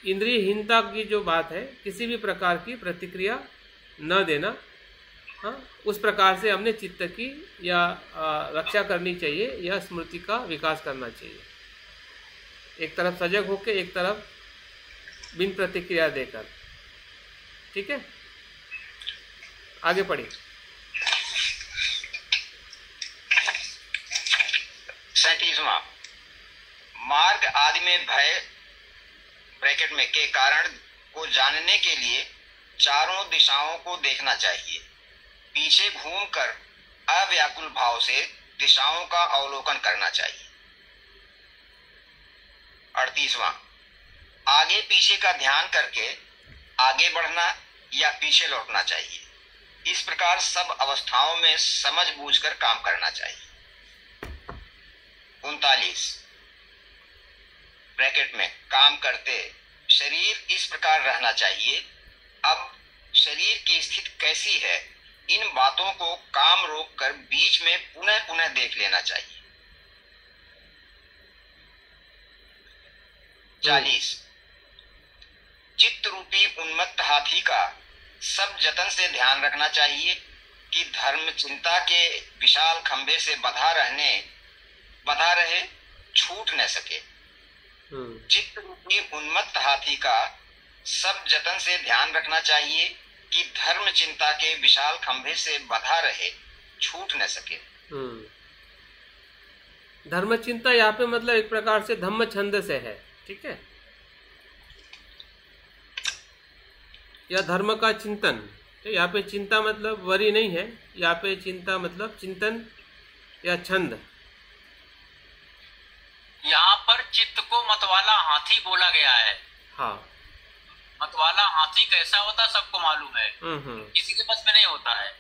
इंद्रियहीनता की जो बात है, किसी भी प्रकार की प्रतिक्रिया न देना। हाँ, उस प्रकार से हमने चित्त की या रक्षा करनी चाहिए या स्मृति का विकास करना चाहिए। एक तरफ सजग होकर, एक तरफ बिन प्रतिक्रिया देकर, ठीक है। आगे पढ़िए। 37वां। मार्ग आदि में भय ब्रैकेट में के कारण को जानने के लिए चारों दिशाओं को देखना चाहिए। पीछे घूमकर अव्याकुल भाव से दिशाओं का अवलोकन करना चाहिए। 38वां। आगे पीछे का ध्यान करके आगे बढ़ना या पीछे लौटना चाहिए। इस प्रकार सब अवस्थाओं में समझ बूझकर काम करना चाहिए। 39 ब्रैकेट में काम करते शरीर इस प्रकार रहना चाहिए। अब शरीर की स्थिति कैसी है, इन बातों को काम रोक कर बीच में पुनः पुनः देख लेना चाहिए। 40 चित्त रूपी उन्मत्त हाथी का सब जतन से ध्यान रखना चाहिए कि धर्म चिंता के विशाल खंभे से बंधा रहने बंधा रहे, छूट न सके। चित्त रूपी उन्मत्त हाथी का सब जतन से ध्यान रखना चाहिए कि धर्म चिंता के विशाल खंभे से बंधा रहे, छूट न सके। धर्म चिंता यहाँ पे मतलब एक प्रकार से धम्म छंद से है, ठीक है, या धर्म का चिंतन। तो यहाँ पे चिंता मतलब वरी नहीं है, यहाँ पे चिंता मतलब चिंतन या छंद। यहाँ पर चित्त को मतवाला हाथी बोला गया है। हाँ, मतवाला हाथी कैसा होता सबको मालूम है, किसी के बस में नहीं होता है।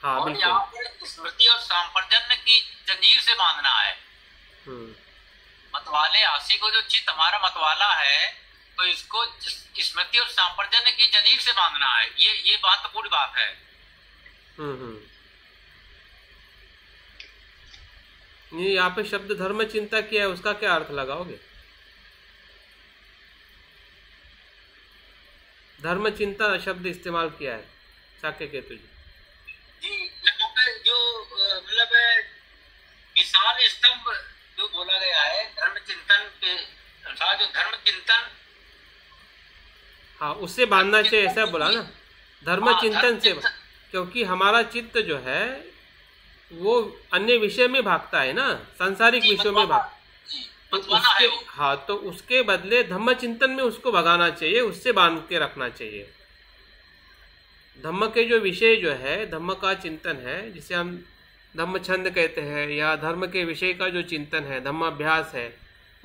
हाँ, और यहाँ पर स्मृति और सांप्रजन्य की जंजीर से बांधना है। मतवाले हाथी को जो चित्त हमारा मतवाला है, तो इसको स्मृति और सांप्रजन्य की जंजीर से बांधना है। ये महत्वपूर्ण बात है। ये यहाँ पे शब्द धर्म चिंता किया है, उसका क्या अर्थ लगाओगे? धर्म चिंता शब्द इस्तेमाल किया है शाक्य केतु जी। यहाँ पे जो मतलब विशाल स्तंभ जो बोला गया है धर्म चिंतन के अनुसार, जो धर्म चिंतन, हाँ, उससे बांधना चाहिए, ऐसा बोला ना, धर्म चिंतन से, क्योंकि हमारा चित्त जो है वो अन्य विषय में भागता है ना, सांसारिक विषयों में तो उसके, हाँ, तो उसके बदले धम्म चिंतन में उसको भगाना चाहिए, उससे बांध के रखना चाहिए। धम्म के जो विषय जो है, धम्म का चिंतन है, जिसे हम धम्म छंद कहते हैं, या धर्म के विषय का जो चिंतन है, धम्म अभ्यास है,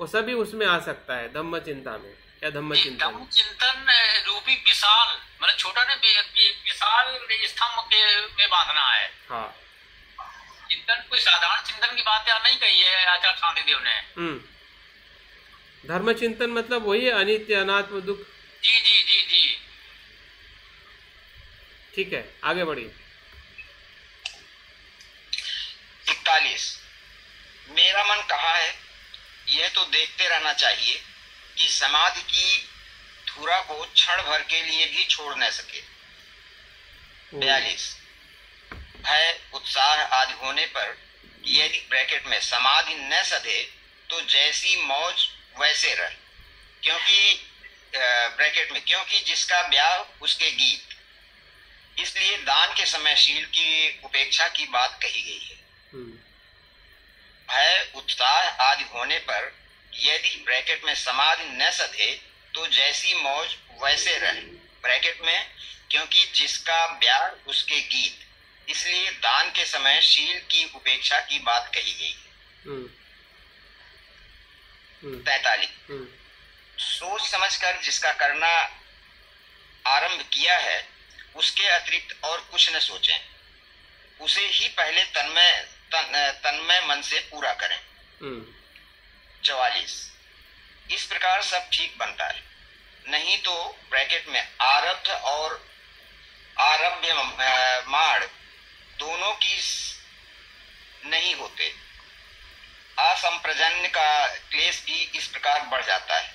वो सभी उसमें आ सकता है धम्म चिंता में या धम्म चिंतन। धम्म चिंतन रूपी विशाल, मतलब छोटा ने विशाल स्तंभ के में बांधना है। हाँ, चिंतन कोई साधारण चिंतन की बात यहाँ नहीं कही है आचार्य शांतिदेव ने। धर्म चिंतन मतलब वही है, अनित्य अनात्म दुख। जी जी जी जी, ठीक है, आगे बढ़िए। 41। मेरा मन कहाँ है, यह तो देखते रहना चाहिए कि समाधि की धुरा को क्षण भर के लिए भी छोड़ न सके। 42। भय, उत्साह आदि होने पर यदि ब्रैकेट में समाधि न सधे तो जैसी मौज वैसे रहे, क्योंकि ब्रैकेट में क्योंकि जिसका ब्याह उसके गीत, इसलिए दान के समय शील की उपेक्षा की बात कही गई है। भय, उत्साह आदि होने पर यदि ब्रैकेट में समाधि न सधे तो जैसी मौज वैसे रहे, ब्रैकेट में क्योंकि जिसका ब्याह उसके गीत, इसलिए दान के समय शील की उपेक्षा की बात कही गई है। 43। सोच समझकर जिसका करना आरंभ किया है उसके अतिरिक्त और कुछ न सोचें, उसे ही पहले तन्मय मन से पूरा करें। 44। इस प्रकार सब ठीक बनता है, नहीं तो ब्रैकेट में आरब्ध और आरभ्य माड़ दोनों की नहीं होते। असंप्रजन्य का क्लेश भी इस प्रकार बढ़ जाता है।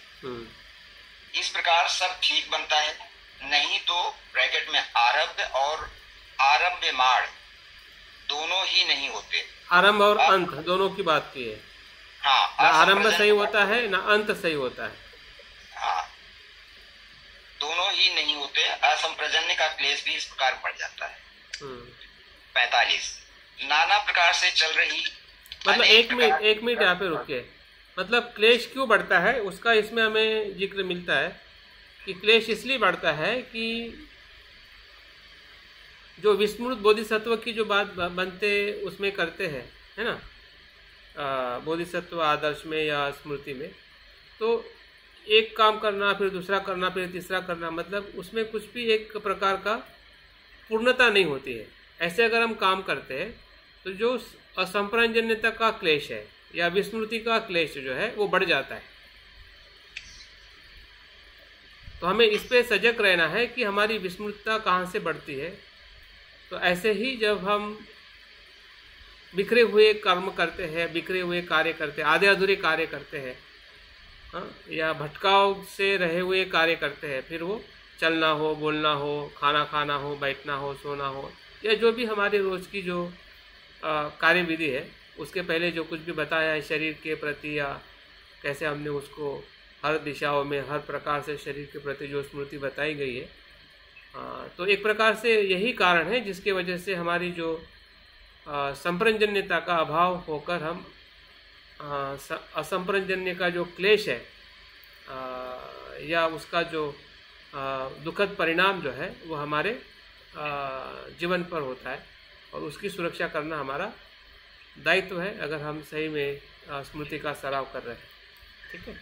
इस प्रकार सब ठीक बनता है, नहीं तो ब्रैकेट में आरब्ध और आरभ्य माड़ दोनों ही नहीं होते। आरंभ और अंत दोनों की बात की है। हाँ, ना आरंभ सही होता है ना अंत सही होता है। हाँ, दोनों ही नहीं होते। असंप्रजन्य का क्लेश भी इस प्रकार बढ़ जाता है। 45। नाना प्रकार से चल रही, मतलब एक मिनट यहाँ पे रुकिए। मतलब क्लेश क्यों बढ़ता है उसका इसमें हमें जिक्र मिलता है कि क्लेश इसलिए बढ़ता है कि जो विस्मृत बोधिसत्व की जो बात बनते उसमें करते हैं, है ना, बोधिसत्व आदर्श में या स्मृति में, तो एक काम करना, फिर दूसरा करना, फिर तीसरा करना, मतलब उसमें कुछ भी एक प्रकार का पूर्णता नहीं होती है। ऐसे अगर हम काम करते हैं तो जो असंप्रजन्यता का क्लेश है या विस्मृति का क्लेश जो है वो बढ़ जाता है। तो हमें इस पे सजग रहना है कि हमारी विस्मृतता कहाँ से बढ़ती है। तो ऐसे ही जब हम बिखरे हुए कर्म करते हैं, बिखरे हुए कार्य करते हैं, आधे अधूरे कार्य करते हैं, हाँ, या भटकाव से रहे हुए कार्य करते हैं, फिर वो चलना हो, बोलना हो, खाना खाना हो, बैठना हो, सोना हो, या जो भी हमारी रोज की जो कार्य विधि है उसके पहले जो कुछ भी बताया है शरीर के प्रति, या कैसे हमने उसको हर दिशाओं में हर प्रकार से शरीर के प्रति जो स्मृति बताई गई है, तो एक प्रकार से यही कारण है जिसके वजह से हमारी जो संप्रजन्यता का अभाव होकर हम असंप्रजन्य का जो क्लेश है या उसका जो दुखद परिणाम जो है वो हमारे जीवन पर होता है, और उसकी सुरक्षा करना हमारा दायित्व है अगर हम सही में स्मृति का सराव कर रहे हैं। ठीक है,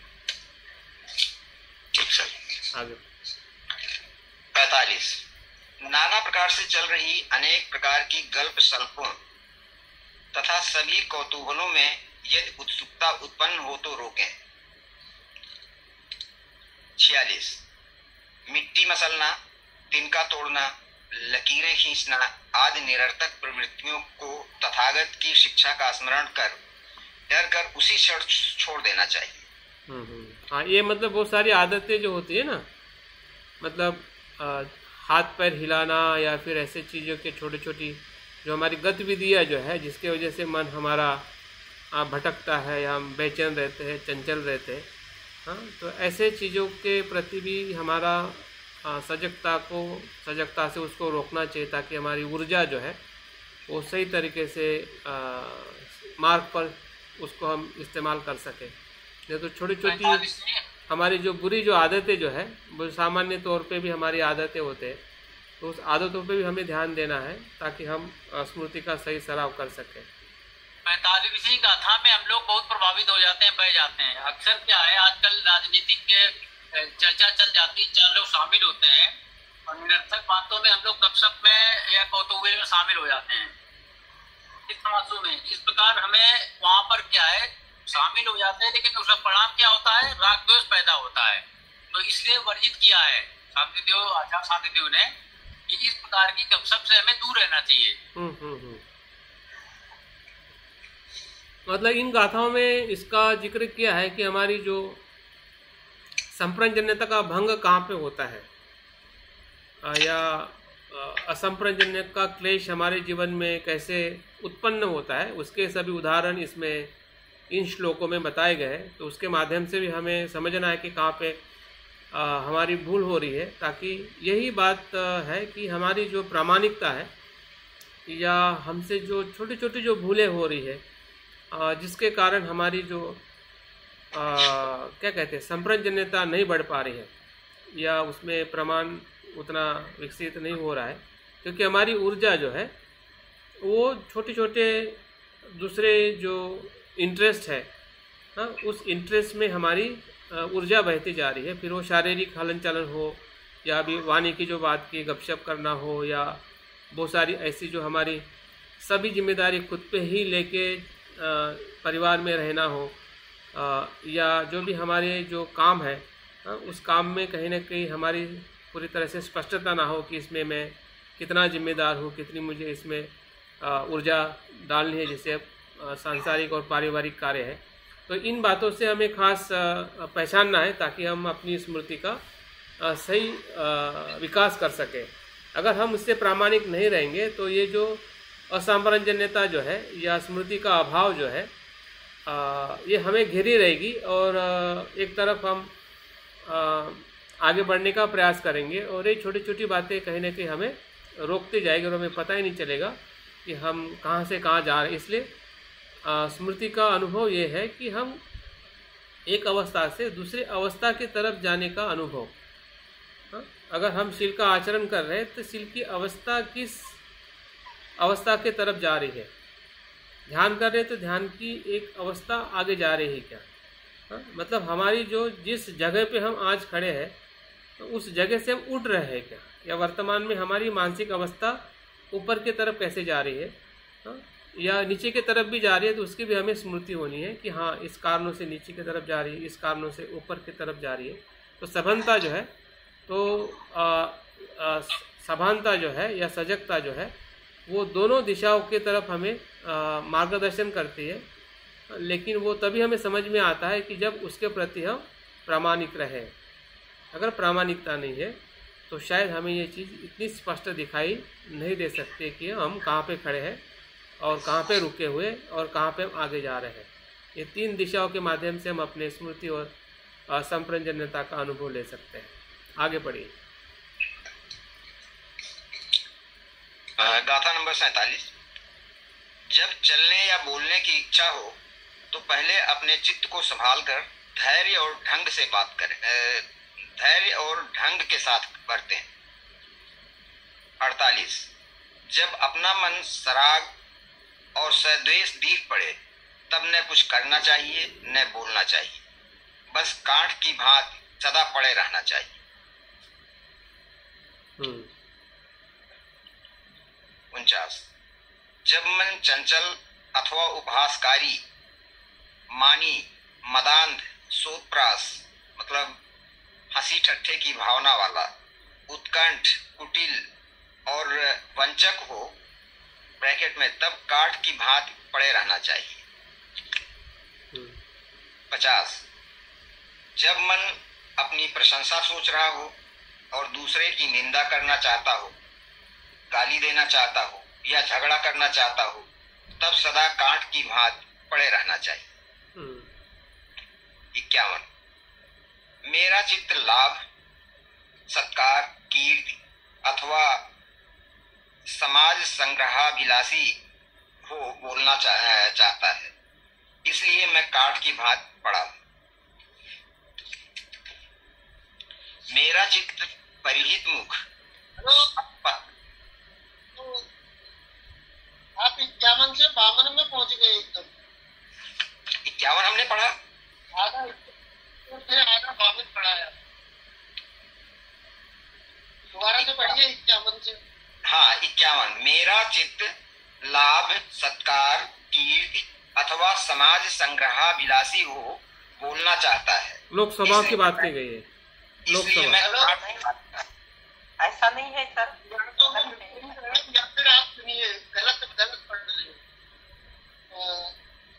ठीक सर। आगे 45 नाना प्रकार से चल रही अनेक प्रकार की गल्प सल्पों तथा सभी कौतूहलों में यदि उत्सुकता उत्पन्न हो तो रोकें। 46 मिट्टी मसलना, तिनका तोड़ना, लकीरें खींचना आदि निरर्थक प्रवृत्तियों को तथागत की शिक्षा का स्मरण कर डर कर उसी क्षण छोड़ देना चाहिए। हाँ, ये मतलब बहुत सारी आदतें जो होती है ना, मतलब हाथ पैर हिलाना या फिर ऐसे चीज़ों के छोटी छोटी जो हमारी गतिविधियाँ जो है जिसके वजह से मन हमारा भटकता है या हम बेचैन रहते हैं, चंचल रहते हैं। हाँ, तो ऐसे चीज़ों के प्रति भी हमारा सजगता से उसको रोकना चाहिए, ताकि हमारी ऊर्जा जो है वो सही तरीके से मार्ग पर उसको हम इस्तेमाल कर सकें। नहीं तो छोटी छोटी हमारी जो बुरी जो आदतें जो है वो सामान्य तौर पे भी हमारी आदतें होते हैं, तो उस आदतों पे भी हमें ध्यान देना है ताकि हम स्मृति का सही सराव कर सकें। 45वीं गाथा में हम लोग बहुत प्रभावित हो जाते हैं, बह जाते हैं। अक्सर क्या है, आजकल राजनीतिक के चर्चा चल जाती, 4 लोग शामिल होते हैं और निरर्थक बातों में हम लोग गपशप में या कौतूहल में शामिल हो जाते हैं इस तमाशों में। इस प्रकार हमें वहाँ पर क्या है शामिल हो जाते हैं, लेकिन उसका परिणाम क्या होता है, राग द्वेष पैदा होता है। तो इसलिए वर्जित किया है आचार्य शांतिदेव ने कि इस प्रकार की गपशप से हमें दूर रहना चाहिए। मतलब इन गाथाओं में इसका जिक्र किया है कि हमारी जो संप्रजन्यता का भंग कहाँ पे होता है, या असंप्रजन्य का क्लेश हमारे जीवन में कैसे उत्पन्न होता है, उसके सभी उदाहरण इसमें इन श्लोकों में बताए गए हैं। तो उसके माध्यम से भी हमें समझना है कि कहाँ पे हमारी भूल हो रही है, ताकि यही बात है कि हमारी जो प्रामाणिकता है या हमसे जो छोटी छोटी जो भूलें हो रही है, जिसके कारण हमारी जो क्या कहते हैं संप्रजन्यता नहीं बढ़ पा रही है या उसमें प्रमाण उतना विकसित नहीं हो रहा है, क्योंकि हमारी ऊर्जा जो है वो छोटे छोटे दूसरे जो इंटरेस्ट है, हाँ, उस इंटरेस्ट में हमारी ऊर्जा बहती जा रही है। फिर वो शारीरिक हलन चलन हो या अभी वाणी की जो बात की गपशप करना हो, या बहुत सारी ऐसी जो हमारी सभी जिम्मेदारी खुद पे ही लेके परिवार में रहना हो, या जो भी हमारे जो काम है उस काम में कहीं ना कहीं हमारी पूरी तरह से स्पष्टता ना हो कि इसमें मैं कितना जिम्मेदार हूँ, कितनी मुझे इसमें ऊर्जा डालनी है, जैसे सांसारिक और पारिवारिक कार्य है। तो इन बातों से हमें खास पहचानना है ताकि हम अपनी स्मृति का सही विकास कर सकें। अगर हम उससे प्रामाणिक नहीं रहेंगे तो ये जो असंप्रजन्यता जो है या स्मृति का अभाव जो है ये हमें घेरी रहेगी, और एक तरफ हम आगे बढ़ने का प्रयास करेंगे और ये छोटी छोटी बातें कहीं ना कहीं हमें रोकती जाएगी और हमें पता ही नहीं चलेगा कि हम कहाँ से कहाँ जा रहे हैं। इसलिए स्मृति का अनुभव ये है कि हम एक अवस्था से दूसरी अवस्था की तरफ जाने का अनुभव। अगर हम शील का आचरण कर रहे हैं तो शील की अवस्था किस अवस्था के तरफ जा रही है, ध्यान कर रहे हैं तो ध्यान की एक अवस्था आगे जा रही है क्या, मतलब हमारी जो जिस जगह पे हम आज खड़े हैं तो उस जगह से हम उठ रहे हैं क्या, या वर्तमान में हमारी मानसिक अवस्था ऊपर की तरफ कैसे जा रही है, या नीचे की तरफ भी जा रही है, तो उसकी भी हमें स्मृति होनी है कि हाँ इस कारणों से नीचे की तरफ जा रही है, इस कारणों से ऊपर की तरफ जा रही है। तो सभानता जो है सभानता जो है या सजगता जो है वो दोनों दिशाओं की तरफ हमें मार्गदर्शन करती है, लेकिन वो तभी हमें समझ में आता है कि जब उसके प्रति हम प्रामाणिक रहें। अगर प्रामाणिकता नहीं है तो शायद हमें ये चीज़ इतनी स्पष्ट दिखाई नहीं दे सकती कि हम कहाँ पे खड़े हैं और कहाँ पे रुके हुए और कहाँ पे हम आगे जा रहे हैं। ये 3 दिशाओं के माध्यम से हम अपने स्मृति और संप्रजन्यता का अनुभव ले सकते हैं। आगे बढ़िए। गाथा नंबर 47। जब चलने या बोलने की इच्छा हो तो पहले अपने चित्त को संभाल कर धैर्य और ढंग से बात करें, धैर्य और ढंग के साथ बरतें। 48। जब अपना मन सराग और सद्वेष दिख पड़े तब न कुछ करना चाहिए न बोलना चाहिए, बस कांट की भांति सदा पड़े रहना चाहिए। 49। जब मन चंचल अथवा उपहासकारी, मानी, मदांध, सोतप्रास मतलब हंसी ठट्ठे की भावना वाला, उत्कंठ, कुटिल और वंचक हो ब्रैकेट में, तब काठ की भांति पड़े रहना चाहिए। 50। जब मन अपनी प्रशंसा सोच रहा हो और दूसरे की निंदा करना चाहता हो, गाली देना चाहता हो या झगड़ा करना चाहता हो, तब सदा कांट की भांति पड़े रहना चाहिए। 51। मेरा चित्त लाभ, सत्कार, कीर्ति अथवा समाज संग्रहाभिलाषी हो बोलना चाहता है, इसलिए मैं काठ की भांति पड़ा हूं। मेरा चित्त परिहित मुख। आप 51 से 52 में पहुंच गए एकदम। 51 हमने पढ़ा, आधा फिर आधा 52 पढ़ाया। दोबारा से पढ़िए 51 से। हाँ 51। मेरा चित्त लाभ, सत्कार, कीर्ति अथवा समाज संग्रहाभिलाषी हो बोलना चाहता है। लोकसभा की बात की गई है। लोकसभा ऐसा नहीं है सर। या फिर आप सुनिए, गलत पढ़ रहे हो।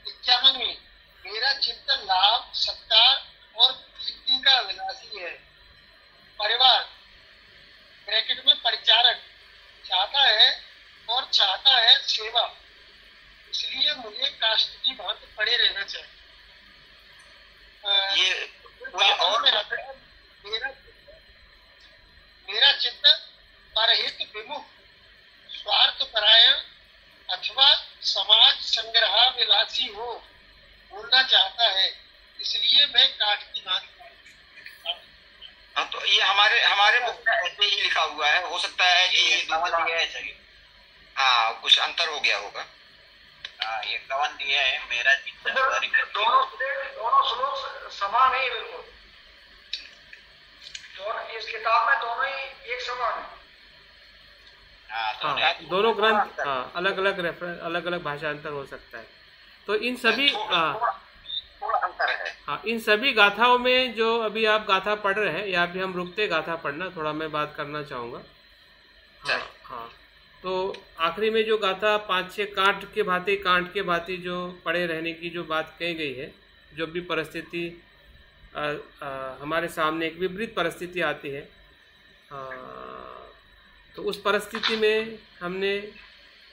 51 में मेरा चित्त लाभ, सत्कार और कीर्ति का अभिलाषी है। परिवार ब्रैकेट में परिचारक चाहता है और चाहता है सेवा, इसलिए मुझे काष्ठ की भांति पड़े रहना चाहिए। ये और मेरा चित्त परहित विमुख, स्वार्थ परायण अथवा समाज संग्रहाभिलाषी हो बोलना चाहता है, इसलिए मैं काठ की भांति। हाँ तो ये हमारे बुक में ऐसे ही लिखा हुआ है, हो सकता है कि ये दिया है। हाँ कुछ अंतर हो गया होगा। ये कवन दिया है, मेरा चित्त दोनों श्लोक समान है बिल्कुल। इस किताब में दोनों ही एक समान है। हाँ, दोनों ग्रंथ अलग अलग रेफरेंस, अलग अलग भाषांतर हो सकता है। तो इन सभी थोड़ा अंतर है। हाँ, इन सभी गाथाओं में जो अभी आप गाथा पढ़ रहे हैं, या भी हम रुकते गाथा पढ़ना, थोड़ा मैं बात करना चाहूँगा। हाँ, तो आखिरी में जो गाथा 5-6 कांट के भांति जो पड़े रहने की जो बात कही गई है, जो भी परिस्थिति हमारे सामने एक विपरीत परिस्थिति आती है, तो उस परिस्थिति में हमने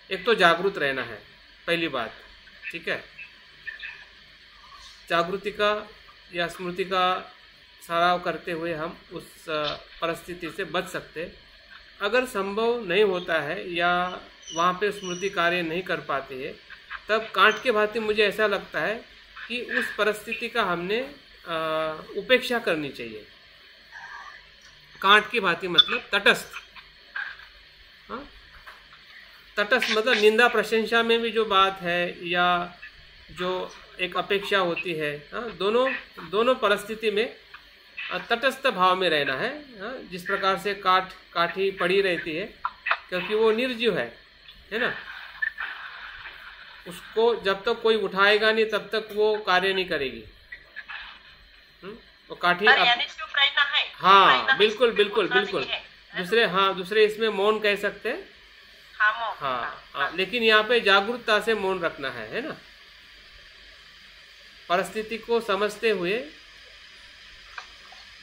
एक तो जागरूक रहना है, पहली बात। ठीक है, जागृति का या स्मृति का सराव करते हुए हम उस परिस्थिति से बच सकते। अगर संभव नहीं होता है या वहाँ पे स्मृति कार्य नहीं कर पाती है, तब कांट के भांति मुझे ऐसा लगता है कि उस परिस्थिति का हमने उपेक्षा करनी चाहिए। कांट की भांति मतलब तटस्थ। हाँ, तटस्थ मतलब निंदा प्रशंसा में भी जो बात है या जो एक अपेक्षा होती है, हाँ, दोनों परिस्थिति में तटस्थ भाव में रहना है। हाँ, जिस प्रकार से काठी पड़ी रहती है क्योंकि वो निर्जीव है ना, उसको जब तक कोई उठाएगा नहीं तब तक वो कार्य नहीं करेगी। तो काठी हाँ बिल्कुल बिल्कुल बिल्कुल। दूसरे इसमें मौन कह सकते हैं। हाँ, लेकिन यहाँ पे जागरूकता से मौन रखना है ना, परिस्थिति को समझते हुए।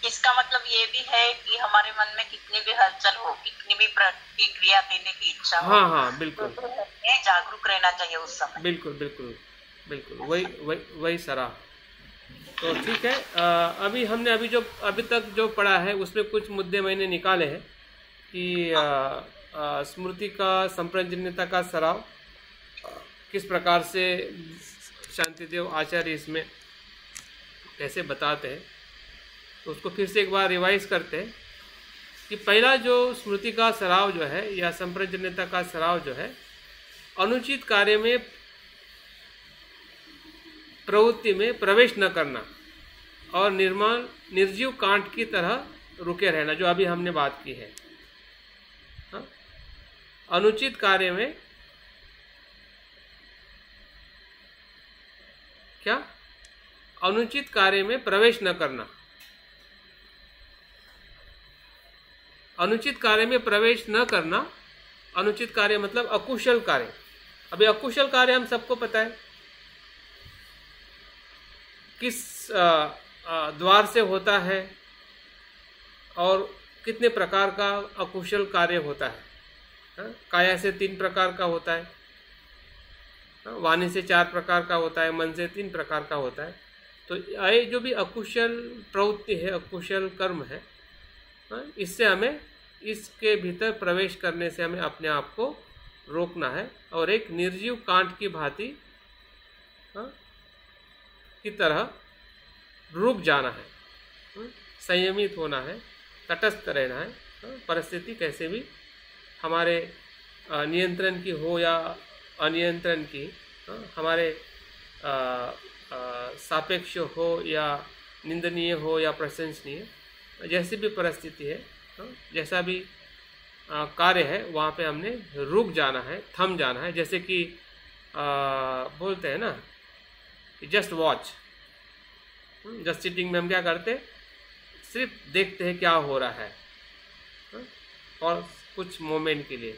इसका मतलब ये भी है कि हमारे मन में कितनी भी हलचल हो, कितनी भी प्रतिक्रिया देने की इच्छा हो, हाँ हाँ बिल्कुल, ये जागरूक रहना चाहिए उस समय। बिल्कुल बिल्कुल बिल्कुल, वही सराह। तो ठीक है, अभी हमने अभी तक जो पढ़ा है उसमें कुछ मुद्दे मैंने निकाले हैं कि स्मृति का संप्रजन्यता का सराव किस प्रकार से शांतिदेव आचार्य इसमें कैसे बताते हैं। तो उसको फिर से एक बार रिवाइज करते हैं कि पहला जो स्मृति का सराव जो है या संप्रजन्यता का सराव जो है, अनुचित कार्य में प्रवृत्ति में प्रवेश न करना और निर्जीव कांट की तरह रुके रहना, जो अभी हमने बात की है। हाँ? अनुचित कार्य में क्या, अनुचित कार्य में प्रवेश न करना, अनुचित कार्य में प्रवेश न करना, अनुचित कार्य मतलब अकुशल कार्य। अभी अकुशल कार्य हम सबको पता है किस द्वार से होता है और कितने प्रकार का अकुशल कार्य होता है। काया से 3 प्रकार का होता है, वाणी से 4 प्रकार का होता है, मन से 3 प्रकार का होता है। तो ये जो भी अकुशल प्रवृत्ति है, अकुशल कर्म है, इससे हमें, इसके भीतर प्रवेश करने से हमें अपने आप को रोकना है और एक निर्जीव कांट की भांति की तरह रुक जाना है, संयमित होना है, तटस्थ रहना है। परिस्थिति कैसे भी हमारे नियंत्रण की हो या अनियंत्रण की, हमारे सापेक्ष हो या निंदनीय हो या प्रशंसनीय, जैसी भी परिस्थिति है, जैसा भी कार्य है, वहाँ पे हमने रुक जाना है, थम जाना है। जैसे कि बोलते हैं ना, जस्ट वॉच, जस्ट सिटिंग में हम क्या करते हैं, सिर्फ देखते हैं क्या हो रहा है और कुछ मोमेंट के लिए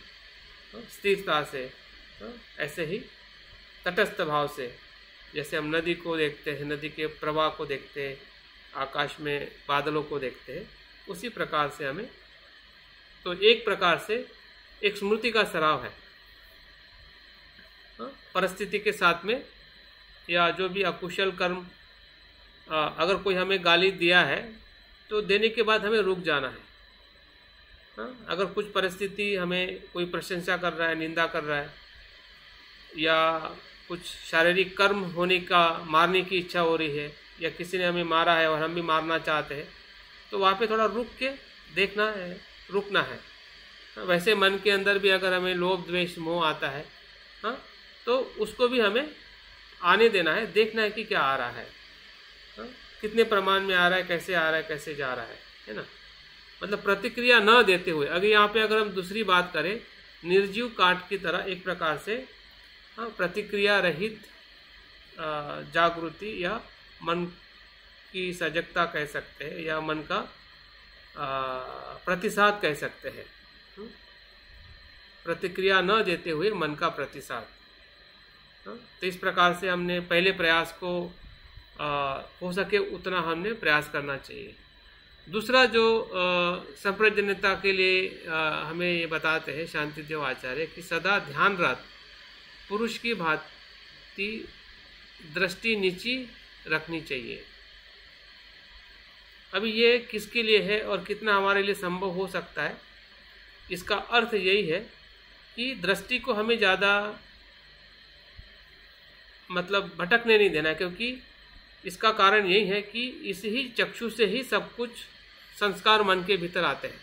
स्थिरता से, ऐसे ही तटस्थ भाव से, जैसे हम नदी को देखते हैं, नदी के प्रवाह को देखते हैं, आकाश में बादलों को देखते हैं, उसी प्रकार से हमें, तो एक प्रकार से एक स्मृति का सराव है। परिस्थिति के साथ में या जो भी अकुशल कर्म, अगर कोई हमें गाली दिया है तो देने के बाद हमें रुक जाना है। अगर कुछ परिस्थिति हमें कोई प्रशंसा कर रहा है, निंदा कर रहा है, या कुछ शारीरिक कर्म होने का, मारने की इच्छा हो रही है, या किसी ने हमें मारा है और हम भी मारना चाहते हैं, तो वहाँ पे थोड़ा रुक के देखना है, रुकना है। वैसे मन के अंदर भी अगर हमें लोभ द्वेष मोह आता है, तो उसको भी हमें आने देना है, देखना है कि क्या आ रहा है, कितने प्रमाण में आ रहा है, कैसे आ रहा है, कैसे जा रहा है ना। मतलब प्रतिक्रिया न देते हुए, अगर यहाँ पे अगर हम दूसरी बात करें, निर्जीव काट की तरह एक प्रकार से प्रतिक्रिया रहित जागृति या मन की सजगता कह सकते हैं, या मन का प्रतिसाद कह सकते हैं। प्रतिक्रिया न देते हुए मन का प्रतिसाद। तो इस प्रकार से हमने पहले प्रयास को हो सके उतना हमने प्रयास करना चाहिए। दूसरा जो संप्रजन्यता के लिए हमें ये बताते हैं शांतिदेव आचार्य कि सदा ध्यानरत पुरुष की भांति दृष्टि नीची रखनी चाहिए। अभी ये किसके लिए है और कितना हमारे लिए संभव हो सकता है, इसका अर्थ यही है कि दृष्टि को हमें ज़्यादा मतलब भटकने नहीं देना, क्योंकि इसका कारण यही है कि इस ही चक्षु से ही सब कुछ संस्कार मन के भीतर आते हैं।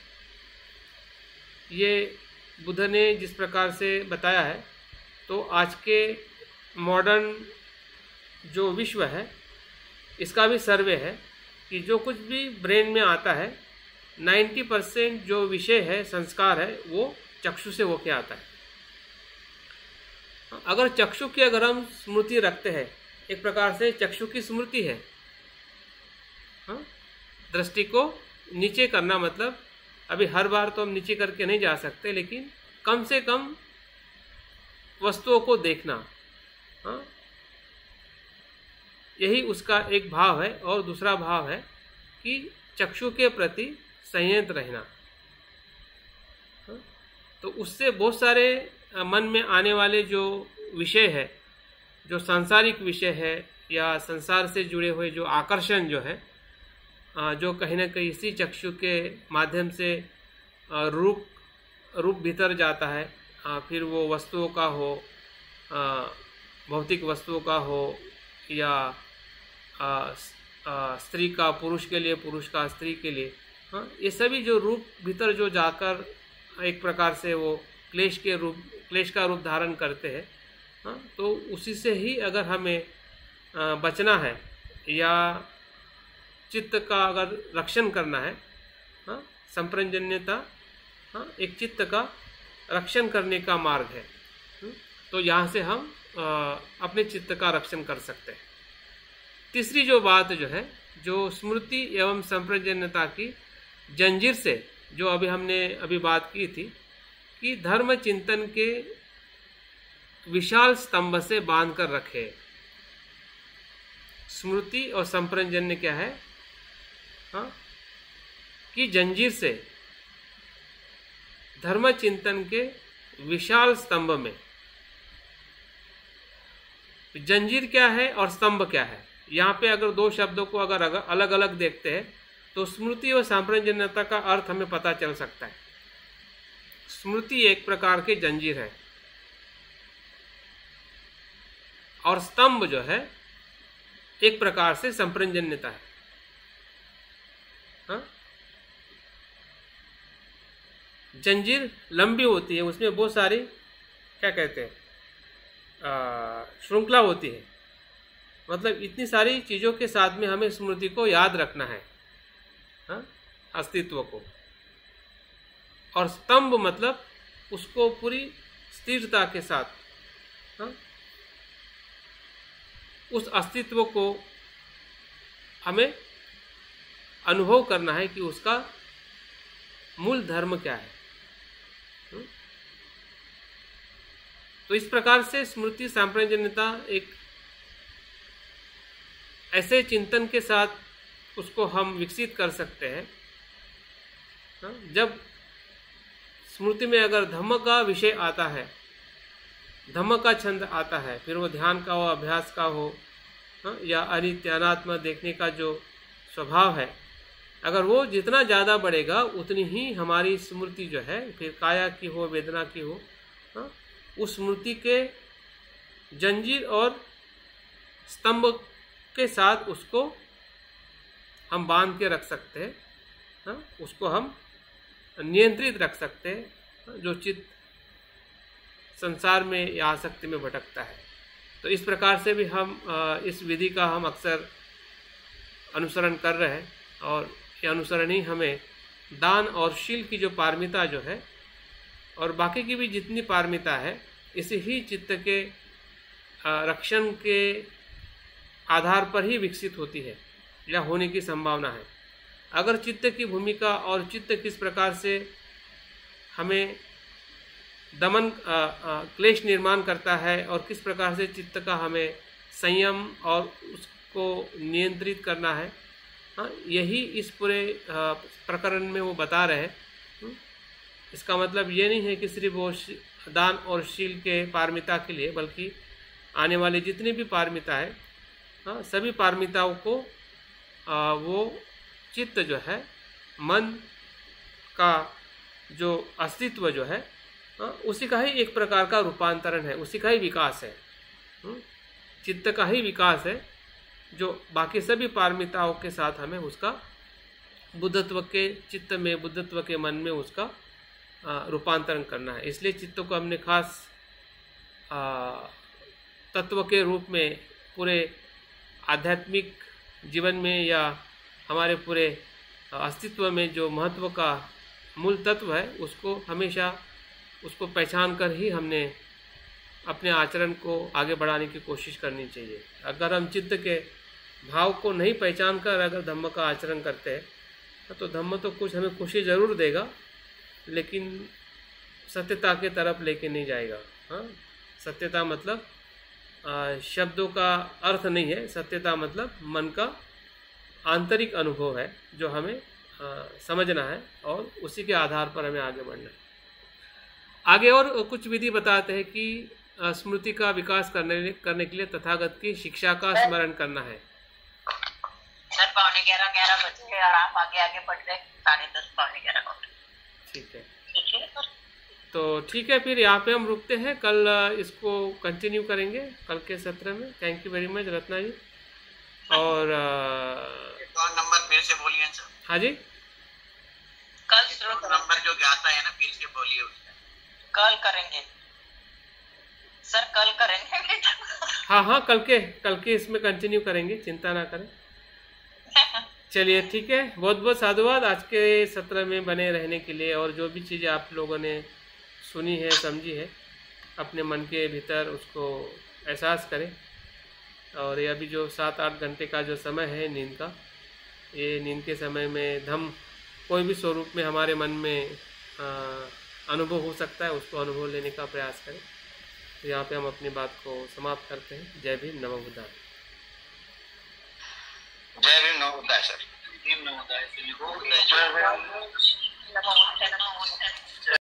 ये बुद्ध ने जिस प्रकार से बताया है, तो आज के मॉडर्न जो विश्व है इसका भी सर्वे है कि जो कुछ भी ब्रेन में आता है 90% जो विषय है, संस्कार है, वो चक्षु से होके आता है। अगर चक्षु की अगर हम स्मृति रखते हैं, एक प्रकार से चक्षु की स्मृति है, दृष्टि को नीचे करना, मतलब अभी हर बार तो हम नीचे करके नहीं जा सकते, लेकिन कम से कम वस्तुओं को देखना, यही उसका एक भाव है। और दूसरा भाव है कि चक्षु के प्रति संयत रहना। तो उससे बहुत सारे मन में आने वाले जो विषय है, जो सांसारिक विषय है या संसार से जुड़े हुए जो आकर्षण जो है, जो कहीं ना कहीं इसी चक्षु के माध्यम से रूप भीतर जाता है, फिर वो वस्तुओं का हो, भौतिक वस्तुओं का हो, या स्त्री का पुरुष के लिए, पुरुष का स्त्री के लिए, ये सभी जो रूप भीतर जो जाकर एक प्रकार से वो क्लेश का रूप धारण करते हैं, तो उसी से ही अगर हमें बचना है या चित्त का अगर रक्षण करना है, संप्रजन्यता एक चित्त का रक्षण करने का मार्ग है। तो यहाँ से हम अपने चित्त का रक्षण कर सकते हैं। तीसरी जो बात जो है, जो स्मृति एवं संप्रजन्यता की जंजीर से जो हमने अभी बात की थी कि धर्म चिंतन के विशाल स्तंभ से बांध कर रखे। स्मृति और संप्रजन्य क्या है? कि जंजीर से धर्म चिंतन के विशाल स्तंभ में, जंजीर क्या है और स्तंभ क्या है? यहाँ पे अगर दो शब्दों को अगर अलग अलग देखते हैं तो स्मृति और संप्रजन्यता का अर्थ हमें पता चल सकता है। स्मृति एक प्रकार की जंजीर है और स्तंभ जो है एक प्रकार से संप्रजन्यता है। जंजीर लंबी होती है, उसमें बहुत सारी क्या कहते हैं श्रृंखला होती है, मतलब इतनी सारी चीज़ों के साथ में हमें स्मृति को याद रखना है, अस्तित्व को। और स्तंभ मतलब उसको पूरी स्थिरता के साथ उस अस्तित्व को हमें अनुभव करना है कि उसका मूल धर्म क्या है। तो इस प्रकार से स्मृति संप्रजन्यता एक ऐसे चिंतन के साथ उसको हम विकसित कर सकते हैं। जब स्मृति में अगर धम्म का विषय आता है, धम्म का छंद आता है, फिर वो ध्यान का हो, अभ्यास का हो, या अनित्य अनात्मा देखने का जो स्वभाव है, अगर वो जितना ज़्यादा बढ़ेगा उतनी ही हमारी स्मृति जो है, फिर काया की हो, वेदना की हो, उस स्मृति के जंजीर और स्तंभ के साथ उसको हम बांध के रख सकते हैं, उसको हम नियंत्रित रख सकते हैं, जो चित्त संसार में या आसक्ति में भटकता है। तो इस प्रकार से भी हम इस विधि का हम अक्सर अनुसरण कर रहे हैं, और ये अनुसरण ही हमें दान और शील की जो पारमिता जो है और बाकी की भी जितनी पारमिता है, इसी ही चित्त के रक्षण के आधार पर ही विकसित होती है या होने की संभावना है। अगर चित्त की भूमिका और चित्त किस प्रकार से हमें दमन क्लेश निर्माण करता है और किस प्रकार से चित्त का हमें संयम और उसको नियंत्रित करना है, यही इस पूरे प्रकरण में वो बता रहे हैं। इसका मतलब ये नहीं है कि सिर्फ वो दान और शील के पारमिता के लिए, बल्कि आने वाली जितनी भी पारमिता है, सभी पारमिताओं को वो चित्त जो है, मन का जो अस्तित्व जो है, उसी का ही एक प्रकार का रूपांतरण है, उसी का ही विकास है। चित्त का ही विकास है जो बाकी सभी पारमिताओं के साथ हमें उसका बुद्धत्व के चित्त में, बुद्धत्व के मन में उसका रूपांतरण करना है। इसलिए चित्त को हमने खास तत्व के रूप में पूरे आध्यात्मिक जीवन में या हमारे पूरे अस्तित्व में जो महत्व का मूल तत्व है, उसको हमेशा उसको पहचान कर ही हमने अपने आचरण को आगे बढ़ाने की कोशिश करनी चाहिए। अगर हम चित्त के भाव को नहीं पहचान कर अगर धम्म का आचरण करते हैं तो धम्म तो कुछ हमें खुशी ज़रूर देगा, लेकिन सत्यता के तरफ लेके नहीं जाएगा। सत्यता मतलब शब्दों का अर्थ नहीं है, सत्यता मतलब मन का आंतरिक अनुभव है जो हमें समझना है और उसी के आधार पर हमें आगे बढ़ना है। आगे और कुछ विधि बताते हैं कि स्मृति का विकास करने के लिए तथागत की शिक्षा का स्मरण करना है। सर 11:15 बजे और आप आगे बढ़ रहे 10:30 11:15 को। ठीक है, ठीक है सर। तो ठीक है, फिर यहाँ पे हम रुकते हैं, कल इसको कंटिन्यू करेंगे कल के सत्र में। Thank you very much Ratna ji. और नंबर फिर से बोलिए सर। हाँ जी, कल नंबर जो ज्ञाता है ना, फिर से बोलिए उसका। कल करेंगे सर, कल करेंगे। हाँ, कल के इसमें कंटिन्यू करेंगे, चिंता ना करें। चलिए ठीक है, बहुत बहुत साधुवाद आज के सत्र में बने रहने के लिए। और जो भी चीज़ें आप लोगों ने सुनी है, समझी है, अपने मन के भीतर उसको एहसास करें। और ये अभी जो 7-8 घंटे का जो समय है नींद का, ये नींद के समय में धम्म कोई भी स्वरूप में हमारे मन में अनुभव हो सकता है, उसको अनुभव लेने का प्रयास करें। तो यहाँ पे हम अपनी बात को समाप्त करते हैं। जय भीम, नमो बुद्धाय। जय भीम, नमो बुद्धाय सर। भीम नमो बुद्धाय। नमो बुद्धाय।